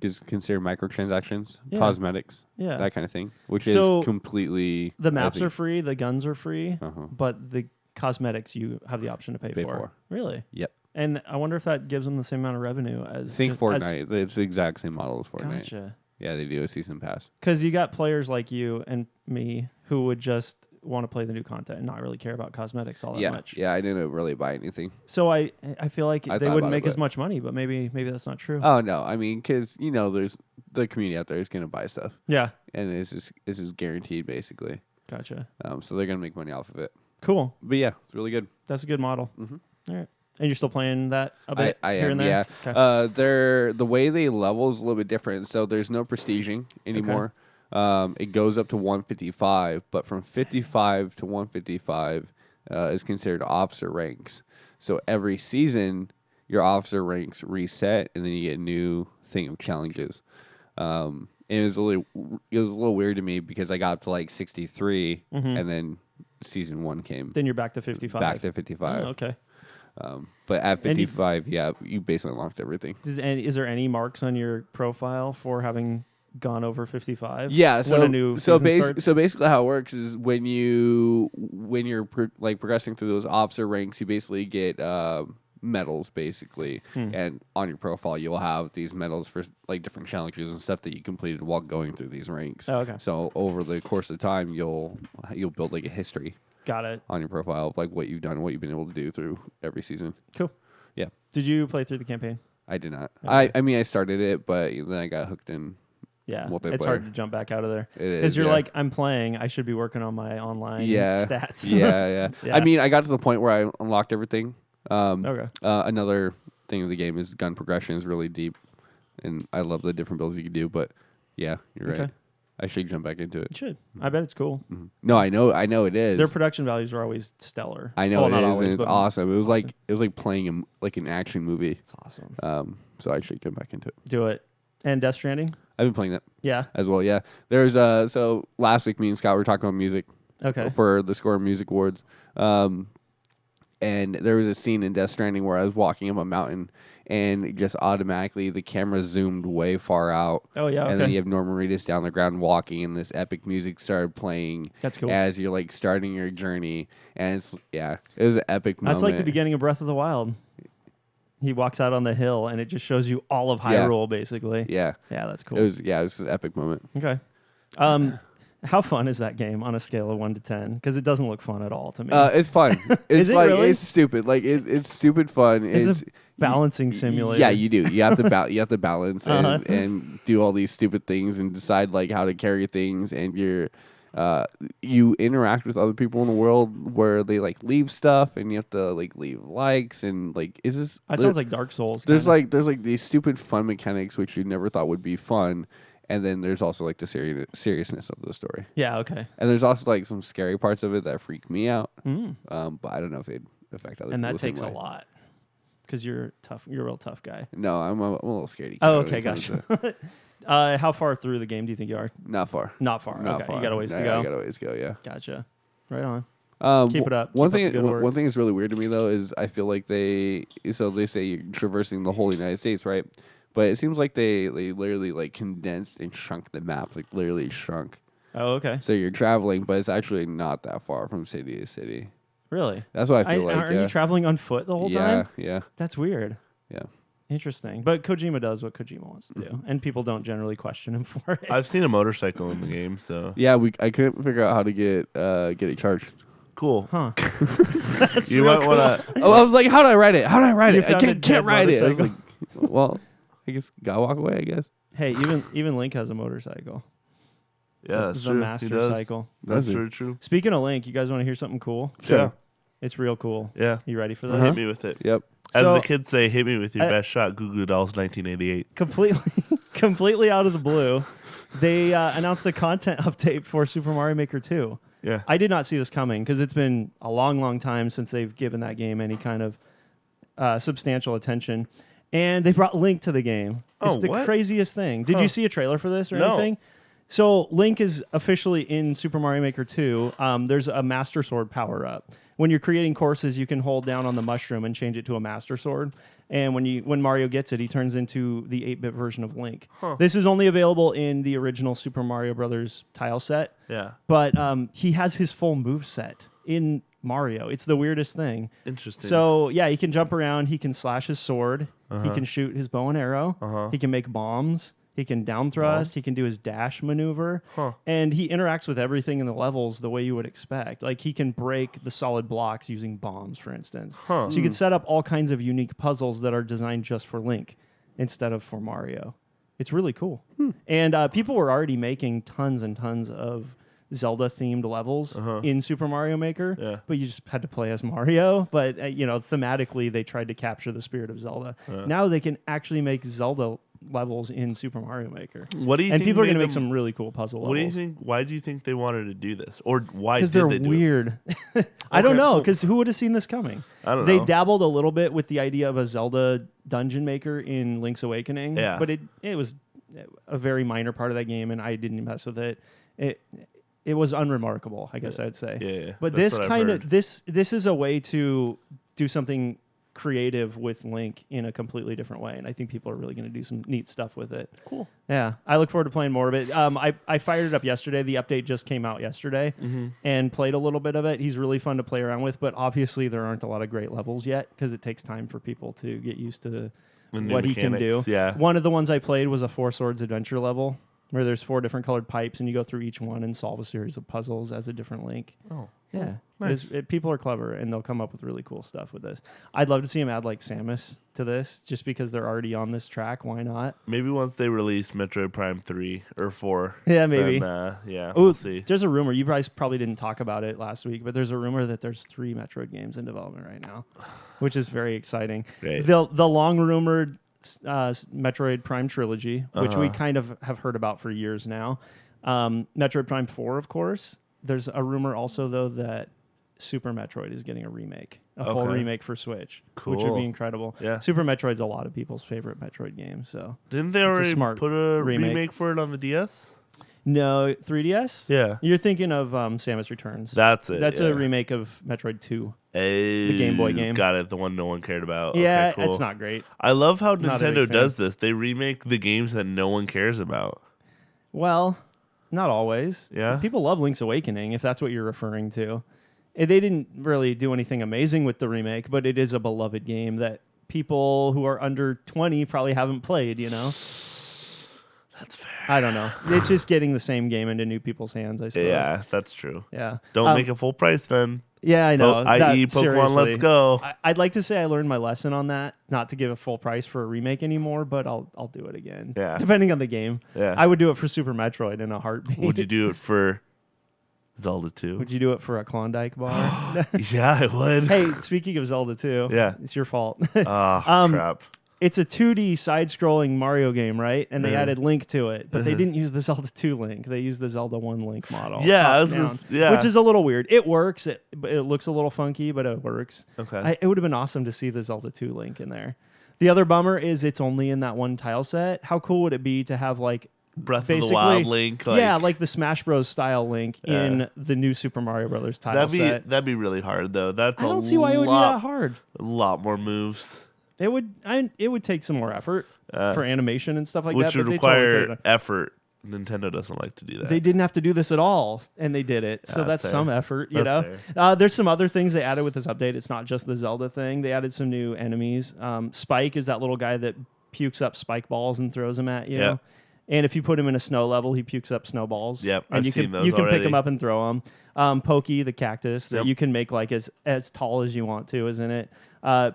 Is considered microtransactions, Yeah. cosmetics, Yeah. that kind of thing, which So is completely The maps I are think, free, the guns are free, Uh-huh. but the cosmetics you have the option to pay Pay for. for. Really? Yep. And I wonder if that gives them the same amount of revenue as Think as- Fortnite. It's the exact same model as Fortnite. Gotcha. Yeah, they do a season pass. Because you got players like you and me who would just want to play the new content and not really care about cosmetics all that Yeah, much. yeah. I didn't really buy anything. So I feel like I they thought wouldn't about it, make as but- much money, but maybe that's not true. Oh no, I mean, because there's the community out there is gonna buy stuff, Yeah. and this is guaranteed basically. Gotcha. So they're gonna make money off of it. Cool. But yeah, it's really good. That's a good model. Mhm. All right. And you're still playing that a bit I here am, and there? yeah. Okay. The way they level is a little bit different. So there's no prestiging anymore. It goes up to 155, but from 55 to 155 is considered officer ranks. So every season, your officer ranks reset, and then you get a new thing of challenges. And it was a little weird to me because I got up to like 63, and then season 1 came Then you're back to 55. back to 55. Oh, okay. But at And you- 55, yeah, you basically unlocked everything. Is there any marks on your profile for having gone over 55? Yeah, when so a new season starts? so basically how it works is when you're progressing through those officer ranks, you basically get medals basically, and on your profile you'll have these medals for like different challenges and stuff that you completed while going through these ranks. Oh, okay. So over the course of time, you'll build like a history Got it. on your profile of like what you've done, what you've been able to do through every season. Cool. Yeah, Did you play through the campaign? I did not. Okay. I mean, I started it, but then I got hooked in. Yeah. Multiplayer. It's hard to jump back out of there. It is Because you're yeah. like, I'm playing. I should be working on my online Yeah. stats. yeah. Yeah. I mean, I got to the point where I unlocked everything. Okay. Another thing of the game is gun progression is really deep, and I love the different builds you can do. But yeah, you're right. Okay. I should jump back into it. You should. I bet it's cool. No, I know it is. Their production values are always stellar. I know Well, it not is, always, and it's but awesome. It was like playing like an action movie. It's awesome. So I should jump back into it. Do it. And Death Stranding? I've been playing that Yeah. as well. Yeah, there's so last week me and Scott were talking about music. Okay. For the Score Music Awards. And there was a scene in Death Stranding where I was walking up a mountain, and just automatically the camera zoomed way far out. Oh yeah, And okay. then you have Norman Reedus down the ground walking, and this epic music started playing. That's cool. As you're like starting your journey, and it was an epic moment. That's like the beginning of Breath of the Wild. He walks out on the hill, and it just shows you all of Hyrule, basically. Yeah, that's cool. It was an epic moment. Okay. How fun is that game on a scale of 1 to 10? Because it doesn't look fun at all to me. It's fun. It's Is it like really? it's stupid. Like it's stupid fun. It's a balancing simulator. Yeah, you do. You have to you have to balance and do all these stupid things and decide like how to carry things, and you interact with other people in the world where they like leave stuff, and you have to like leave likes, and like That sounds like Dark Souls. There's like these stupid fun mechanics which you never thought would be fun. And then there's also like the seriousness of the story. Yeah, okay. And there's also like some scary parts of it that freak me out. Mm. But I don't know if it'd affect other And people. that takes a lot. Because you're tough. You're a real tough guy. No, I'm a little scaredy. Oh, okay, gotcha. How far through the game do you think you are? Not far. Not far. Okay, you got a ways to go. I got a ways to go. Yeah. Gotcha. Right on. Keep it up. One Keep up the good work. thing that's really weird to me though is I feel like they say you're traversing the whole United States, right? But it seems like they literally like condensed and shrunk the map, like literally shrunk. Oh, okay. So you're traveling, but it's actually not that far from city to city. Really? That's what I feel like. Are you traveling on foot the whole time? Yeah. That's weird. Yeah. Interesting. But Kojima does what Kojima wants to do. And people don't generally question him for it. I've seen a motorcycle in the game, so Yeah, I couldn't figure out how to get it charged. cool. Huh. That's You real might cool. want to. Oh, I was like, how do I ride it? How do I ride You it? I found a can't dead ride it. I was like, motorcycle. well, I guess gotta walk away. I guess. Hey, even Link has a motorcycle. Yeah, that's the true. master He does. cycle. That's Does he? true. Speaking of Link, you guys want to hear something cool? Yeah. It's real cool. Yeah. You ready for this? Hit me with it. Yep. As So- the kids say, hit me with your best shot. Goo Goo Dolls 1988. Completely out of the blue, they announced a content update for Super Mario Maker 2. Yeah. I did not see this coming because it's been a long, long time since they've given that game any kind of substantial attention. And they brought Link to the game. It's the what? craziest thing. Did you see a trailer for this or No. anything? So Link is officially in Super Mario Maker 2. There's a Master Sword power-up. When you're creating courses, you can hold down on the mushroom and change it to a Master Sword. And when Mario gets it, he turns into the 8-bit version of Link. This is only available in the original Super Mario Brothers tile set. Yeah. But he has his full move set in Mario. It's the weirdest thing. Interesting. So, yeah, he can jump around. He can slash his sword. He can shoot his bow and arrow. He can make bombs. He can down thrust. He can do his dash maneuver. And he interacts with everything in the levels the way you would expect. Like, he can break the solid blocks using bombs, for instance. So you can set up all kinds of unique puzzles that are designed just for Link instead of for Mario. It's really cool. And people were already making tons and tons of Zelda-themed levels in Super Mario Maker, but you just had to play as Mario. But, thematically, they tried to capture the spirit of Zelda. Now they can actually make Zelda levels in Super Mario Maker. What do you and think people are going to made make them- some really cool puzzle What do you levels. think? Why do you think they wanted to do this, or why Because did they're they do it? weird. I don't Okay, know, cool. because who would have seen this coming? I don't They know. dabbled a little bit with the idea of a Zelda dungeon maker in Link's Awakening, Yeah. but it was a very minor part of that game, and I didn't mess with it. It was unremarkable, I guess I would say. Yeah. But That's this what I've kind of heard. this is a way to do something creative with Link in a completely different way, and I think people are really going to do some neat stuff with it. Cool. Yeah, I look forward to playing more of it. I fired it up yesterday. The update just came out yesterday, and played a little bit of it. He's really fun to play around with, but obviously there aren't a lot of great levels yet because it takes time for people to get used to The new what he can do. mechanics, yeah. One of the ones I played was a Four Swords adventure level where there's 4 different colored pipes, and you go through each one and solve a series of puzzles as a different Link. Oh. Yeah, Nice. people are clever, and they'll come up with really cool stuff with this. I'd love to see him add like Samus to this, just because they're already on this track. Why not? Maybe once they release Metroid Prime 3 or 4. Yeah, maybe. Then, yeah, Oh, we'll see. there's a rumor. You guys probably didn't talk about it last week, but there's a rumor that there's 3 Metroid games in development right now, which is very exciting. Great. The long rumored Metroid Prime trilogy, which we kind of have heard about for years now. Metroid Prime 4, of course. There's a rumor also, though, that Super Metroid is getting a remake, a full Okay. remake for Switch, which would Cool. be incredible. Yeah. Super Metroid's a lot of people's favorite Metroid game. So Didn't they it's a already smart put a remake. remake for it on the DS? No, 3DS? Yeah. You're thinking of Samus Returns. That's it. That's yeah. a remake of Metroid 2. The Game Boy game. Got it. The one no one cared about. Yeah, Okay, cool. it's not great. I love how Not a big Nintendo fan. does this. They remake the games that no one cares about. Well, not always. Yeah? People love Link's Awakening, if that's what you're referring to. They didn't really do anything amazing with the remake, but it is a beloved game that people who are under 20 probably haven't played, you know? That's fair. I don't know. It's just getting the same game into new people's hands, I suppose. Yeah, that's true. Yeah. Don't make it full price then. Yeah, I know. i.e. That- Pokemon seriously. Let's Go. I'd like to say I learned my lesson on that, not to give a full price for a remake anymore, but I'll do it again. Yeah. Depending on the game. Yeah. I would do it for Super Metroid in a heartbeat. Would you do it for Zelda 2? Would you do it for a Klondike bar? Yeah, I would. Hey, speaking of Zelda 2, Yeah. it's your fault. Oh, crap. It's a 2D side-scrolling Mario game, right? And they Uh-huh. added Link to it, but they didn't use the Zelda 2 Link. They used the Zelda 1 Link model. Yeah, top I was down, gonna- yeah. which is a little weird. It works. It looks a little funky, but it works. Okay. It would have been awesome to see the Zelda 2 Link in there. The other bummer is it's only in that one tile set. How cool would it be to have like Breath of the basically- Wild Link. yeah, like the Smash Bros. Style Link in the new Super Mario Brothers tile set. That'd be really hard though. That's I don't see why it would be that hard. A lot more moves, It would take some more effort for animation and stuff like which that. would but they totally require could've. effort. Nintendo doesn't like to do that. They didn't have to do this at all, and they did it. So Yeah, that's fair. some effort, you That's know. There's some other things they added with this update. It's not just the Zelda thing. They added some new enemies. Spike is that little guy that pukes up spike balls and throws them at you. Yep. And if you put him in a snow level, he pukes up snowballs. Yep, and I've you seen can those you can pick already. them up and throw them. Pokey, the cactus that Yep. you can make like as tall as you want to, is in it.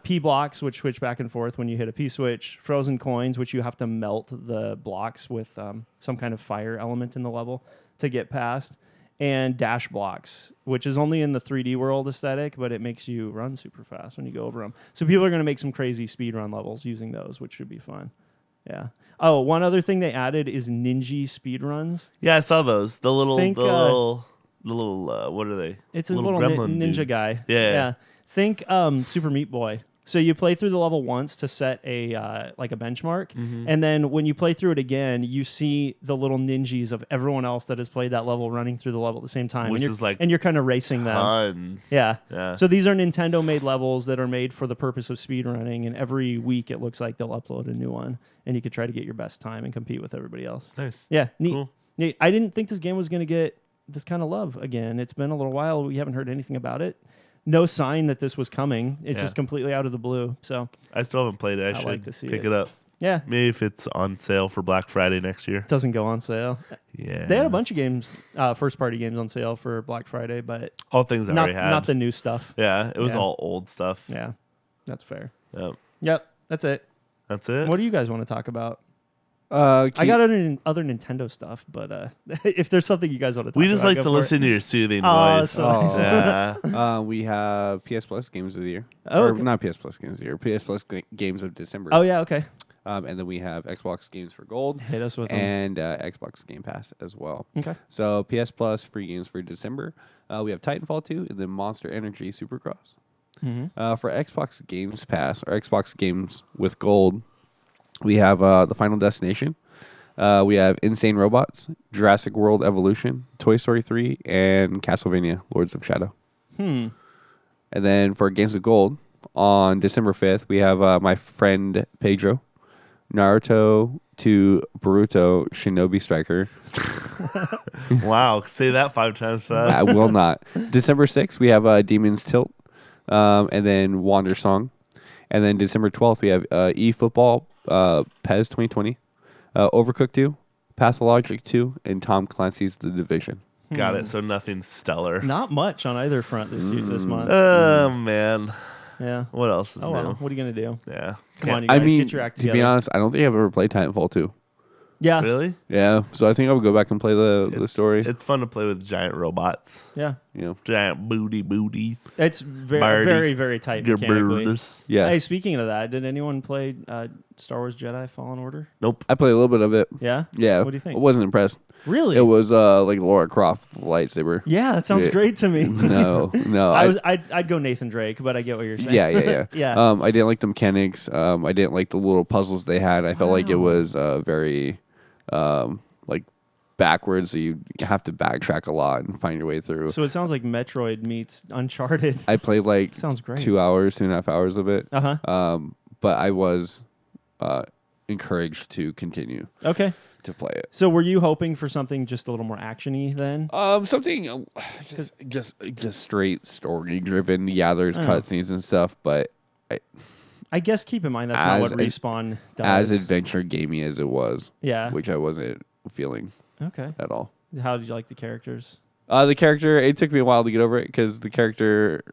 P blocks, which switch back and forth when you hit a P switch. Frozen coins, which you have to melt the blocks with some kind of fire element in the level to get past. And dash blocks, which is only in the 3D world aesthetic, but it makes you run super fast when you go over them. So people are going to make some crazy speedrun levels using those, which should be fun. Yeah. Oh, one other thing they added is ninja speedruns. Yeah, I saw those. The little, Think, what are they? It's a little gremlin ninja dudes. guy. Yeah. Think Super Meat Boy. So you play through the level once to set a like a benchmark, Mm-hmm. and then when you play through it again, you see the little ninjas of everyone else that has played that level running through the level at the same time, Which and is like you're kind of racing them. Tons. Yeah. Yeah. So these are Nintendo-made levels that are made for the purpose of speedrunning, and every week it looks like they'll upload a new one, and you could try to get your best time and compete with everybody else. Nice. Yeah, neat. Cool. Neat. I didn't think this game was going to get this kind of love again. It's been a little while. We haven't heard anything about it. No sign that this was coming. It's Yeah. just completely out of the blue. So, I still haven't played it. I I'd should like to see pick it. it up. yeah, Maybe if it's on sale for Black Friday next year. it doesn't go on sale. Yeah. They had a bunch of games, first-party games on sale for Black Friday, but all things I not, already had. not the new stuff. Yeah, it was Yeah. all old stuff. Yeah, that's fair. Yep. Yep, that's it. That's it. What do you guys want to talk about? I I got other Nintendo stuff, but if there's something you guys want to talk we just about, like go to for it. listen to your soothing Oh, voice. so nice. Yeah. We have PS Plus games of the year. Oh, Or okay. not PS Plus games of the year. PS Plus games of December. Oh yeah, okay. And then we have Xbox games for gold Hit us with them. and Xbox Game Pass as well. Okay. So PS Plus free games for December. We have Titanfall 2 and then Monster Energy Supercross. For Xbox Games Pass or Xbox games with gold, we have The Final Destination. We have Insane Robots, Jurassic World Evolution, Toy Story 3, and Castlevania Lords of Shadow. And then for Games of Gold, on December 5th, we have My Friend Pedro, Naruto to Boruto Shinobi Striker. Wow. Say that 5 times fast. I will not. December 6th, we have Demon's Tilt, and then Wander Song. And then December 12th, we have eFootball, PES 2020, Overcooked 2, Pathologic 2, and Tom Clancy's The Division. Got it. So nothing stellar. Not much on either front this month. Oh, man. Yeah. What else is Oh new? well. What are you gonna do? Yeah. Come on, you I guys, mean, get your act to together. be honest, I don't think I've ever played Titanfall 2. Yeah. Really? Yeah, so I think I'll go back and play the story. It's fun to play with giant robots. Yeah. You know, Giant booties. It's very, Birdie. very, very tight Your mechanically. birds. yeah. Hey, speaking of that, did anyone play Star Wars Jedi Fallen Order? Nope. I played a little bit of it. Yeah. Yeah. What do you think? I wasn't impressed. Really? It was like Laura Croft lightsaber. Yeah, that sounds Yeah. great to me. No. I'd go Nathan Drake, but I get what you're saying. Yeah. Yeah. I didn't like the mechanics. I didn't like the little puzzles they had. I felt like it Wow. was very like backwards, so you have to backtrack a lot and find your way through. So it sounds like Metroid meets Uncharted. I played like Sounds great. 2.5 hours of it. Uh-huh. But I was encouraged to continue Okay. to play it. So were you hoping for something just a little more action-y then? Something just straight story driven. Yeah, there's cutscenes and stuff, but I guess keep in mind that's not what Respawn as does. adventure gamey as it was, Yeah. which I wasn't feeling Okay. at all. How did you like the characters? The character, it took me a while to get over it because the character,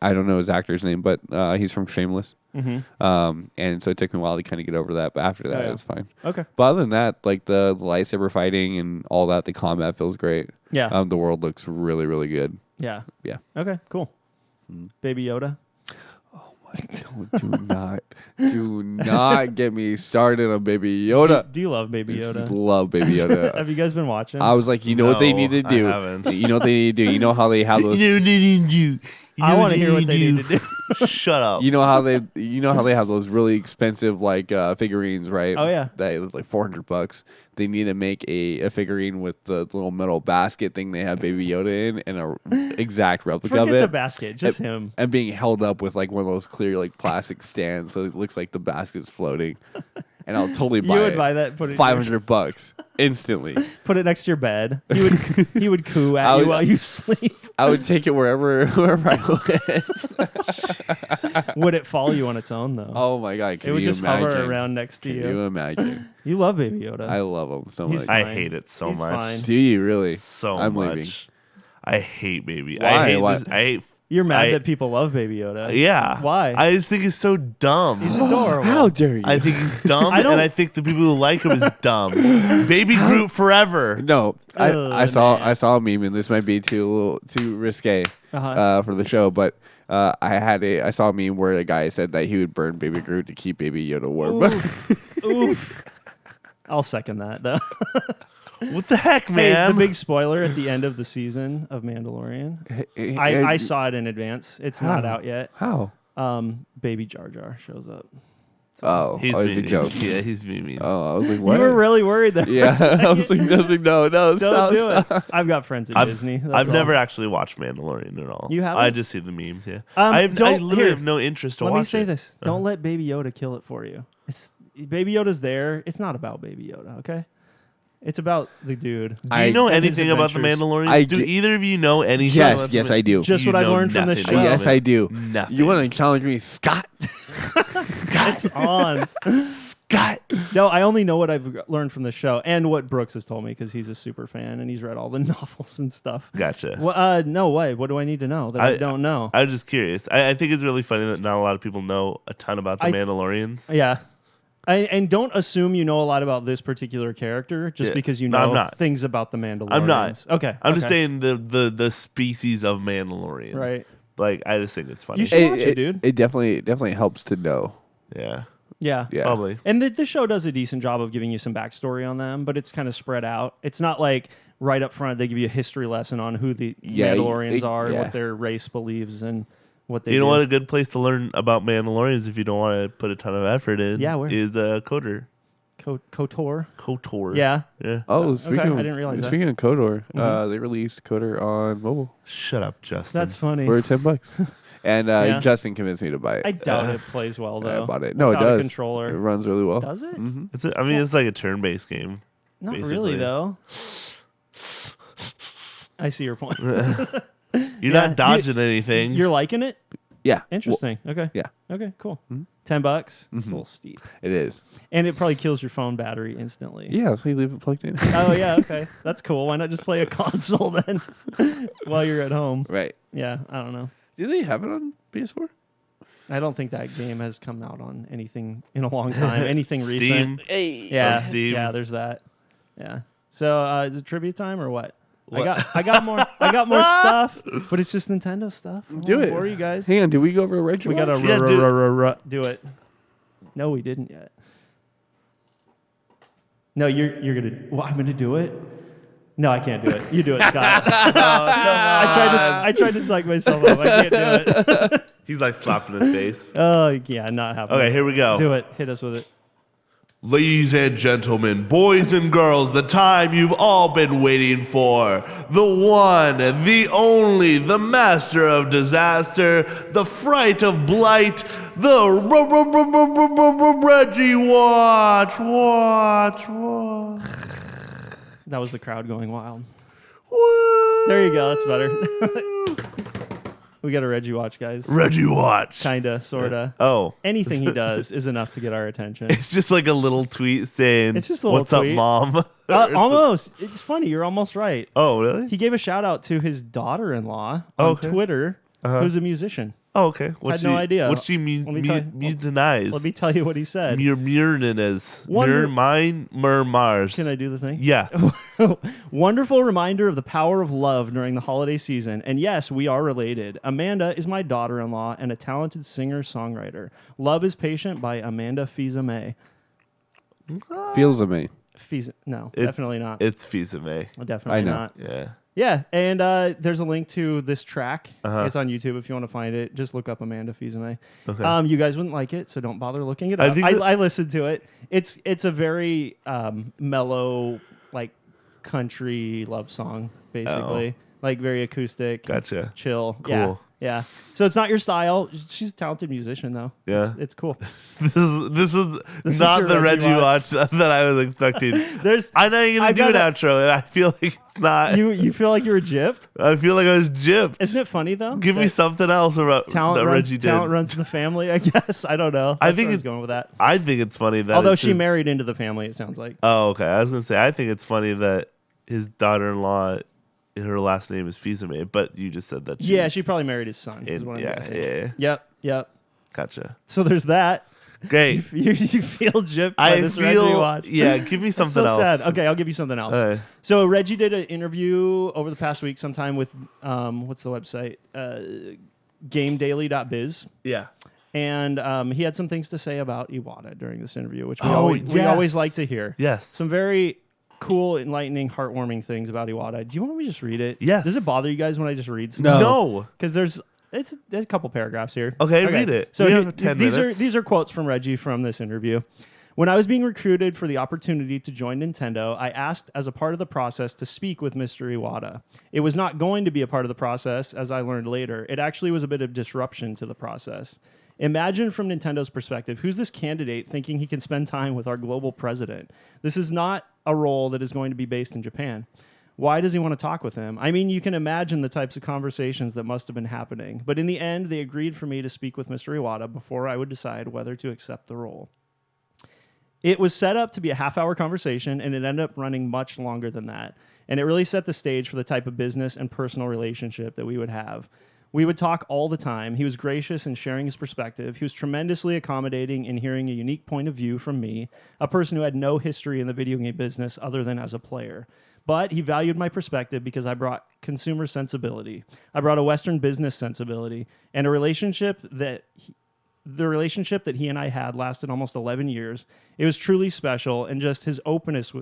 I don't know his actor's name, but he's from Shameless. Mm-hmm. And so it took me a while to kind of get over that, but after that, it was fine. Okay. But other than that, like the lightsaber fighting and all that, the combat feels great. Yeah. The world looks really, really good. Yeah. Yeah. Okay, cool. Baby Yoda? Do not get me started on Baby Yoda. Do you love Baby Yoda? Love Baby Yoda. Have you guys been watching? I was like, you know what they need to do. I haven't. You know what they need to do. You know how they have those. I want to hear what they need to do. Shut up. You know how they have those really expensive like figurines, right? Oh, yeah. That was like $400. They need to make a figurine with the little metal basket thing they have Baby Yoda in, and a exact replica Forget of it. the basket, just him. And being held up with like one of those clear like plastic stands, so it looks like the basket's floating. And I'll totally buy it. You would buy that, put it $500 instantly. Put it next to your bed. He would coo at you while you sleep. I would take it wherever I went. Would it follow you on its own though? Oh my god! Can it would you just imagine? hover around next to Can you. you imagine? You love Baby Yoda. I love him so He's much. fine. I hate it so He's much. fine. Do you really? So I'm much. leaving. I hate Baby. Why? I hate Why? this. I hate. You're mad that people love Baby Yoda. Yeah. Why? I just think he's so dumb. He's adorable. How dare you? I think he's dumb, I don't- and I think the people who like him is dumb. Baby Groot forever. No, Ugh, I saw a meme, and this might be too risque Uh-huh. for the show, but I saw a meme where a guy said that he would burn Baby Groot to keep Baby Yoda warm. Oof. I'll second that though. What the heck, Hey, man? the big spoiler at the end of the season of Mandalorian. I saw it in advance. It's not out yet. How? Baby Jar Jar shows up. Oh, He's it's a being joke. Yeah, he's being mean. Oh, I was like, what? You were really worried there. Yeah, I was like, no, Don't stop, do it. stop. I've got friends at Disney. That's I've all. never actually watched Mandalorian at all. You haven't? I just see the memes. Yeah, I don't- literally here, have no interest to Let watch me say it. this: don't let Baby Yoda kill it for you. Baby Yoda's there. It's not about Baby Yoda, okay? It's about the dude. Do you know and his anything about the adventures. Mandalorian? Do either of you know anything? Yes, about yes, the I do. Just You what I've know learned from the nothing show. about Yes, it. I do. Nothing. You want to challenge me, Scott? It's on. Scott? No, I only know what I've learned from the show and what Brooks has told me because he's a super fan and he's read all the novels and stuff. Gotcha. Well, no way. What do I need to know that I don't know? I was just curious. I think it's really funny that not a lot of people know a ton about the Mandalorians. Yeah. And don't assume you know a lot about this particular character just Yeah. because you No, know I'm not. things about the Mandalorians. I'm not. Okay. I'm just okay. saying the species of Mandalorian. Right. Like, I just think it's funny. You should watch it, dude. It definitely helps to know. Yeah. Yeah. Yeah. Probably. And the show does a decent job of giving you some backstory on them, but it's kind of spread out. It's not like right up front they give you a history lesson on who the Mandalorians are, yeah. what their race believes, and what they You know do. what? A good place to learn about Mandalorians if you don't want to put a ton of effort in Yeah, where? is KOTOR. KOTOR? KOTOR. Yeah. Yeah. Oh, speaking Okay, of, I didn't realize that. speaking of KOTOR, they released KOTOR on mobile Shut up, Justin. That's funny. for $10. And Yeah. Justin convinced me to buy it. I doubt it plays well, though. I bought it. No, it Without a does. controller. It runs really well. Does it? Mm-hmm. It's like a turn-based game. Not basically. really, though. I see your point. You're not dodging anything. You're liking it? Yeah. Interesting. Okay. Yeah. Okay, cool. Mhm. $10. It's a little steep. It is. And it probably kills your phone battery instantly. Yeah, so you leave it plugged in. Oh, yeah, okay. That's cool. Why not just play a console then while you're at home? Right. Yeah, I don't know. Do they have it on PS4? I don't think that game has come out on anything in a long time. Anything Steam. recent. Yeah. On Steam. Yeah, there's that. Yeah. So is it trivia time or what? I got more stuff, but it's just Nintendo stuff. Do it. For you guys. Hang on, did we go over a red? We gotta Yeah, do it. No, we didn't yet. No, you're gonna. Well, I'm gonna do it. No, I can't do it. You do it, Scott. I tried to psych myself up. I can't do it. He's like slapping his face. Oh yeah, not happening. Okay, here we go. Do it. Hit us with it. Ladies and gentlemen, boys and girls, the time you've all been waiting for. The one, the only, the master of disaster, the fright of blight, the Reggie Watch. That was the crowd going wild. Woo! There you go. That's better. We got a Reggie Watch, guys. Reggie Watch. Kinda, sorta. Oh. Anything he does is enough to get our attention. It's just like a little tweet saying, It's just a little "What's tweet. up, Mom?" Almost. It's funny. You're almost right. Oh, really? He gave a shout out to his daughter-in-law on Okay. Twitter, who's a musician. Oh, okay. Had no idea. What she mean? Let me tell you- Denies. Let me tell you what he said. Mirnanes. Wonder- Mars. Can I do the thing? Yeah. Wonderful reminder of the power of love during the holiday season. And yes, we are related. Amanda is my daughter-in-law and a talented singer-songwriter. Love is Patient by Amanda Fils-Aimé. Feels of me. No, It's- definitely not. It's Fils-Aimé. Definitely I know. not. Yeah. Yeah, and there's a link to this track. Uh-huh. It's on YouTube if you want to find it. Just look up Amanda Fils-Aimé. Okay. You guys wouldn't like it, so don't bother looking it I up. think I listened to it. It's a very mellow, like country love song, basically. Like very acoustic, Gotcha. chill. Cool. Yeah. So it's not your style. She's a talented musician, though. Yeah. It's cool. This is This is not your the Reggie Reggie Watch. Watch that I was expecting. There's I know you're I gonna do an gotta- outro, and I feel like it's not. you feel like you were gypped. I feel like I was gypped. Isn't it funny though? Give me that something else about talent that runs, Reggie did. talent runs in the family. I guess I don't know. I That's think where I was it's- going with that. I think it's funny that. Although it's she his- married into the family, it sounds like. Oh, okay. I was gonna say I think it's funny that his daughter-in-law, her last name is Fils-Aimé, but you just said that. Yeah, she probably married his son. Is In- what I'm yeah, guessing. yeah. Yep. Gotcha. So there's that. Great. You feel gypped by I this Reggie feel. Watch. Yeah, give me That's something so else. sad. Okay, I'll give you something else. Okay. So Reggie did an interview over the past week sometime with what's the website? GameDaily.biz. Yeah. And he had some things to say about Iwata during this interview, which we yes. always like to hear. Yes. Some very cool, enlightening, heartwarming things about Iwata. Do you want me to just read it? Yes. Does it bother you guys when I just read stuff? No. Because there's a couple paragraphs here. Okay, read it. So We have 10 minutes. these are quotes from Reggie from this interview. When I was being recruited for the opportunity to join Nintendo, I asked as a part of the process to speak with Mr. Iwata. It was not going to be a part of the process, as I learned later. It actually was a bit of disruption to the process. Imagine from Nintendo's perspective, who's this candidate thinking he can spend time with our global president? This is not a role that is going to be based in Japan. Why does he want to talk with him? I mean, you can imagine the types of conversations that must have been happening. But in the end, they agreed for me to speak with Mr. Iwata before I would decide whether to accept the role. It was set up to be a half-hour conversation, and it ended up running much longer than that. And it really set the stage for the type of business and personal relationship that we would have. We would talk all the time. He was gracious in sharing his perspective. He was tremendously accommodating in hearing a unique point of view from me, a person who had no history in the video game business other than as a player. But he valued my perspective because I brought consumer sensibility. I brought a Western business sensibility and a relationship that the relationship that he and I had lasted almost 11 years. It was truly special, and just his openness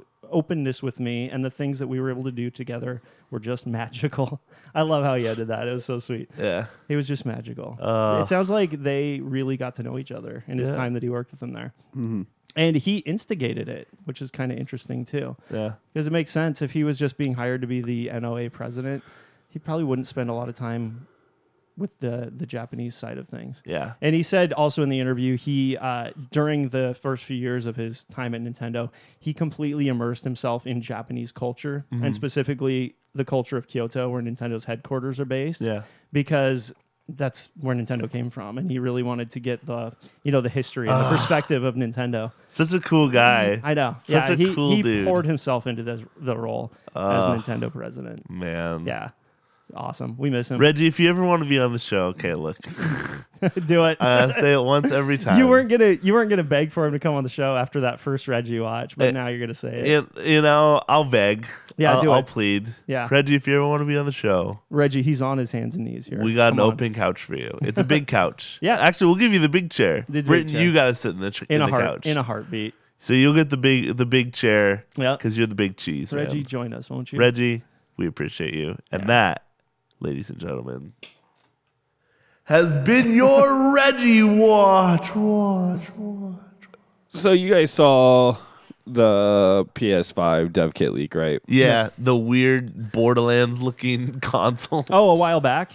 with me and the things that we were able to do together were just magical. I love how he ended that. It was so sweet. Yeah. It was just magical. It sounds like they really got to know each other in his time that he worked with them there. Mm-hmm. And he instigated it, which is kind of interesting too. Yeah. Because it makes sense. If he was just being hired to be the NOA president, he probably wouldn't spend a lot of time with the Japanese side of things. Yeah. And he said also in the interview, he during the first few years of his time at Nintendo, he completely immersed himself in Japanese culture, and specifically the culture of Kyoto, where Nintendo's headquarters are based. Yeah. Because that's where Nintendo came from, and he really wanted to get the history and the perspective of Nintendo. Such a cool guy. I know. Such a he, cool he dude. poured himself into the role as Nintendo president. Man. Yeah. It's awesome. We miss him. Reggie, if you ever want to be on the show, okay, look. Do it. I say it once every time. You weren't gonna beg for him to come on the show after that first Reggie watch, but now you're gonna say it. I'll beg. Yeah, do I'll it. plead. Yeah. Reggie, if you ever want to be on the show, Reggie, he's on his hands and knees here. we got Come an on. open couch for you. It's a big couch. Yeah. Actually, we'll give you the big chair. The big Brittin, chair. you got to sit in the couch. in a heartbeat. So you'll get the big chair Yeah. because you're the big cheese, man. Reggie, join us, won't you? Reggie, we appreciate you. And that, ladies and gentlemen, has been your Reggie Watch. So you guys saw the PS5 dev kit leak, right? Yeah, the weird Borderlands looking console. Oh, a while back.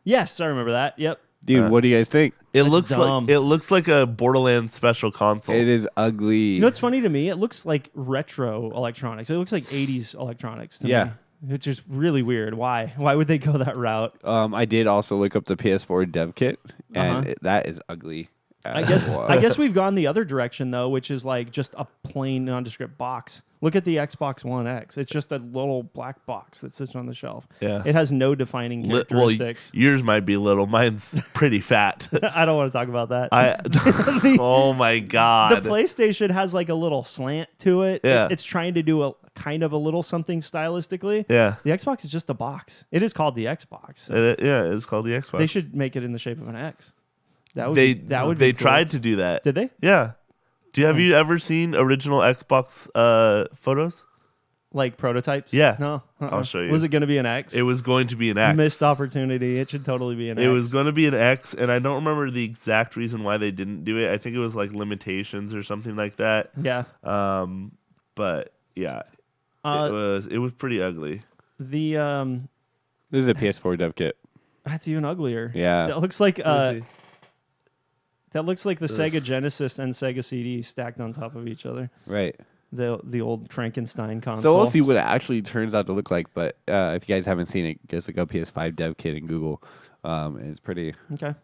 Yes, I remember that. Yep. Dude, what do you guys think? It That's looks dumb. like a Borderlands special console. It is ugly. You know what's funny to me? It looks like retro electronics. It looks like 80s electronics to me. Which is really weird. Why? Why would they go that route? I did also look up the PS4 dev kit, and Uh-huh. that is ugly. I guess we've gone the other direction though, which is like just a plain nondescript box. Look at the Xbox One X. It's just a little black box that sits on the shelf. Yeah. It has no defining Well, characteristics. yours might be little. Mine's pretty fat. I don't want to talk about that. Oh my god. The PlayStation has like a little slant to it. Yeah. It's trying to do a kind of a little something stylistically. Yeah. The Xbox is just a box. It is called the Xbox. So It's called the Xbox. they should make it in the shape of an X. That would be cool. tried to do that. Did they? Yeah. Have you ever seen original Xbox photos? Like prototypes? Yeah. No. I'll show you. Was it going to be an X? It was going to be an X. Missed opportunity. It should totally be an X. It was going to be an X, and I don't remember the exact reason why they didn't do it. I think it was like limitations or something like that. Yeah. But yeah, it was pretty ugly. The This is a PS4 dev kit. that's even uglier. Yeah. That looks like Let me see. that looks like the Sega Genesis and Sega CD stacked on top of each other. Right. The old Frankenstein console. So we'll see what it actually turns out to look like. But if you guys haven't seen it, just look up PS5 dev kit in Google. It's pretty. Okay.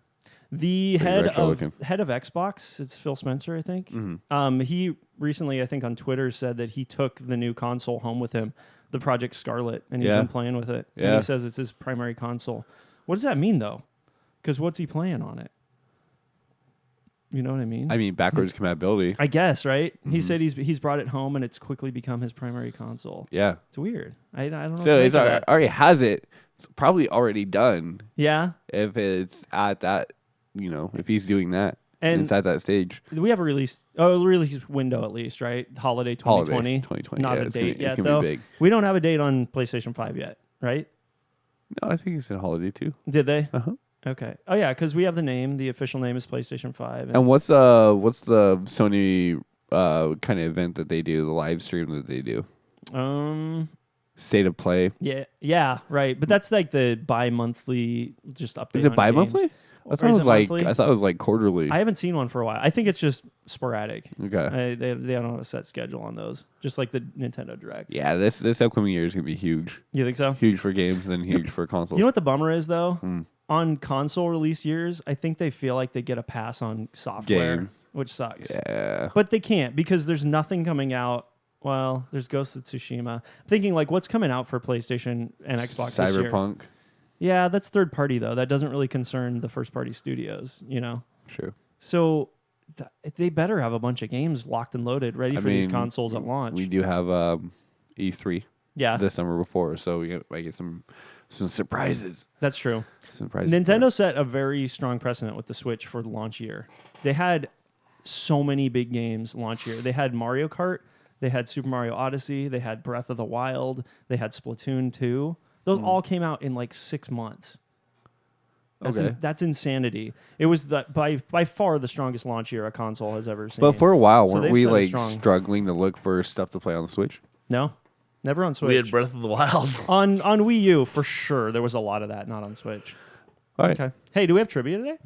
The head retro of looking. Xbox, it's Phil Spencer, I think. Mm-hmm. He recently, I think, on Twitter said that he took the new console home with him, the Project Scarlet, and he's Yeah. been playing with it. And Yeah. he says it's his primary console. What does that mean, though? Because what's he playing on it? You know what I mean? I mean, backwards compatibility. I guess, right? He said he's brought it home and it's quickly become his primary console. Yeah. It's weird. I don't know. So what to it's make of that. already has it. It's probably already done. Yeah. If it's at that, if he's doing that And it's at that stage. we have a release window at least, right? Holiday 2020. 2020. Not yeah, a it's date gonna, yet, it's gonna though. Be big. We don't have a date on PlayStation 5 yet, right? No, I think it's a holiday too. Did they? Uh huh. Okay. Oh yeah, because we have the name. The official name is PlayStation 5. And what's the Sony kind of event that they do? The live stream that they do? State of Play. Yeah, right. But that's like the bi-monthly just update. Is it on bi-monthly? games. I Or thought it is was like monthly? I thought it was like quarterly. I haven't seen one for a while. I think it's just sporadic. Okay. They don't have a set schedule on those, just like the Nintendo Directs. Yeah, this upcoming year is gonna be huge. You think so? Huge for games and huge for consoles. You know what the bummer is though? Hmm. On console release years, I think they feel like they get a pass on software, Games. which sucks. Yeah. But they can't because there's nothing coming out. Well, there's Ghost of Tsushima. I'm thinking like what's coming out for PlayStation and Xbox this year? Cyberpunk. Yeah, that's third party though. That doesn't really concern the first party studios, True. So they better have a bunch of games locked and loaded, ready for these consoles at launch. We do have E3 Yeah, this summer before, so we might get some surprises. that's true. Surprises. Nintendo set a very strong precedent with the Switch for the launch year. They had so many big games launch year. They had Mario Kart, they had Super Mario Odyssey, they had Breath of the Wild, they had Splatoon 2. Those all came out in like 6 months. That's insanity. It was by far the strongest launch year a console has ever seen. But for a while, So weren't they've we set a like strong- struggling to look for stuff to play on the Switch? No, never on Switch. We had Breath of the Wild. on Wii U for sure. There was a lot of that, not on Switch. All right, Okay. Hey, do we have trivia today?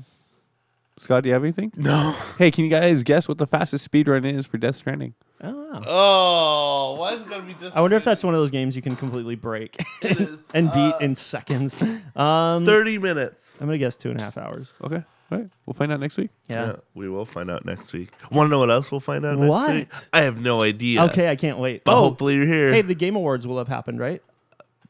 Scott, do you have anything? No. Hey, can you guys guess what the fastest speedrun is for Death Stranding? Oh. Oh, why is it gonna be this? I wonder if that's one of those games you can completely break It is. and beat in seconds. 30 minutes. I'm gonna guess 2.5 hours. Okay, all right, we'll find out next week. Yeah. We will find out next week. Want to know what else we'll find out next What? week? I have no idea. Okay, I can't wait. But hopefully you're here. Hey, the Game Awards will have happened, right?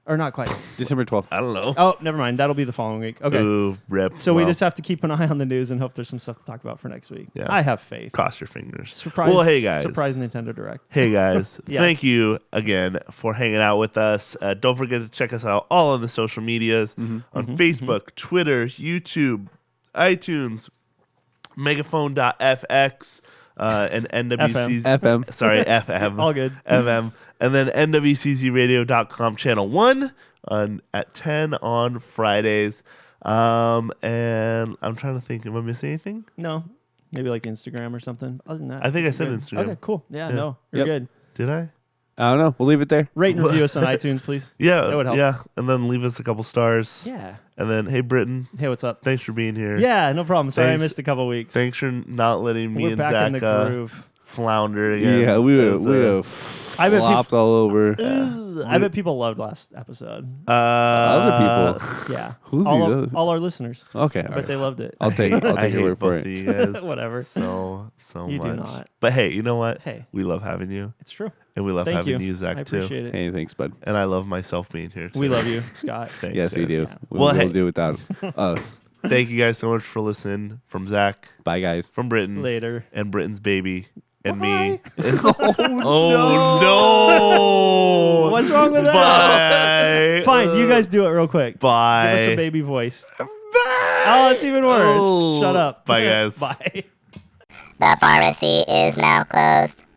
Or not quite. December 12th. I don't know. Oh, never mind. That'll be the following week. Okay. Ooh, rip. So we Well, just have to keep an eye on the news and hope there's some stuff to talk about for next week. Yeah. I have faith. cross your fingers. Surprise! Well, hey guys. Surprise Nintendo Direct. Hey guys, Yeah. thank you again for hanging out with us. Don't forget to check us out all on the social medias on Facebook, Twitter, YouTube, iTunes, megaphone.fx, and NWC's FM. Sorry, FM. All good. FM. And then NWCZradio.com channel 1 at 10 on Fridays. And I'm trying to think, am I missing anything? No. Maybe like Instagram or something. Other than that, I think I said good. Instagram. Okay, cool. Yeah, Yeah. no, you're Yep. good. Did I? I don't know. We'll leave it there. Rate and review us on iTunes, please. Yeah, That would help. yeah. And then leave us a couple stars. Yeah. And then, hey, Brittin, Hey, what's up? thanks for being here. Yeah, no problem. Sorry Thanks. I missed a couple weeks. Thanks for not letting me We're and back in the Zach groove. flounder again. Yeah, we As, have I bet flopped all over. I bet people loved last episode. Other people. Yeah. Who's all, these our, other- all our listeners. Okay, I all bet right. they loved it. I'll take I your hate word for both of it. you guys Whatever. so You much. do not. But hey, you know what? Hey. We love having you. It's true. And we love Thank having you. you, Zach, I too. appreciate it. Hey, thanks, bud. And I love myself being here, too. We love you, Scott. Thanks, Yes, we guys. do. Yeah. We Well, will hey. do without us. Thank you guys so much for listening. From Zach, Bye, guys. from Brittin, Later. and Brittin's baby, and me. Bye. Oh, no. What's wrong with that? Bye. Fine, you guys do it real quick. Bye. Give us a baby voice. Bye. Oh, that's even worse. Oh. Shut up. Bye, guys. Bye. The pharmacy is now closed.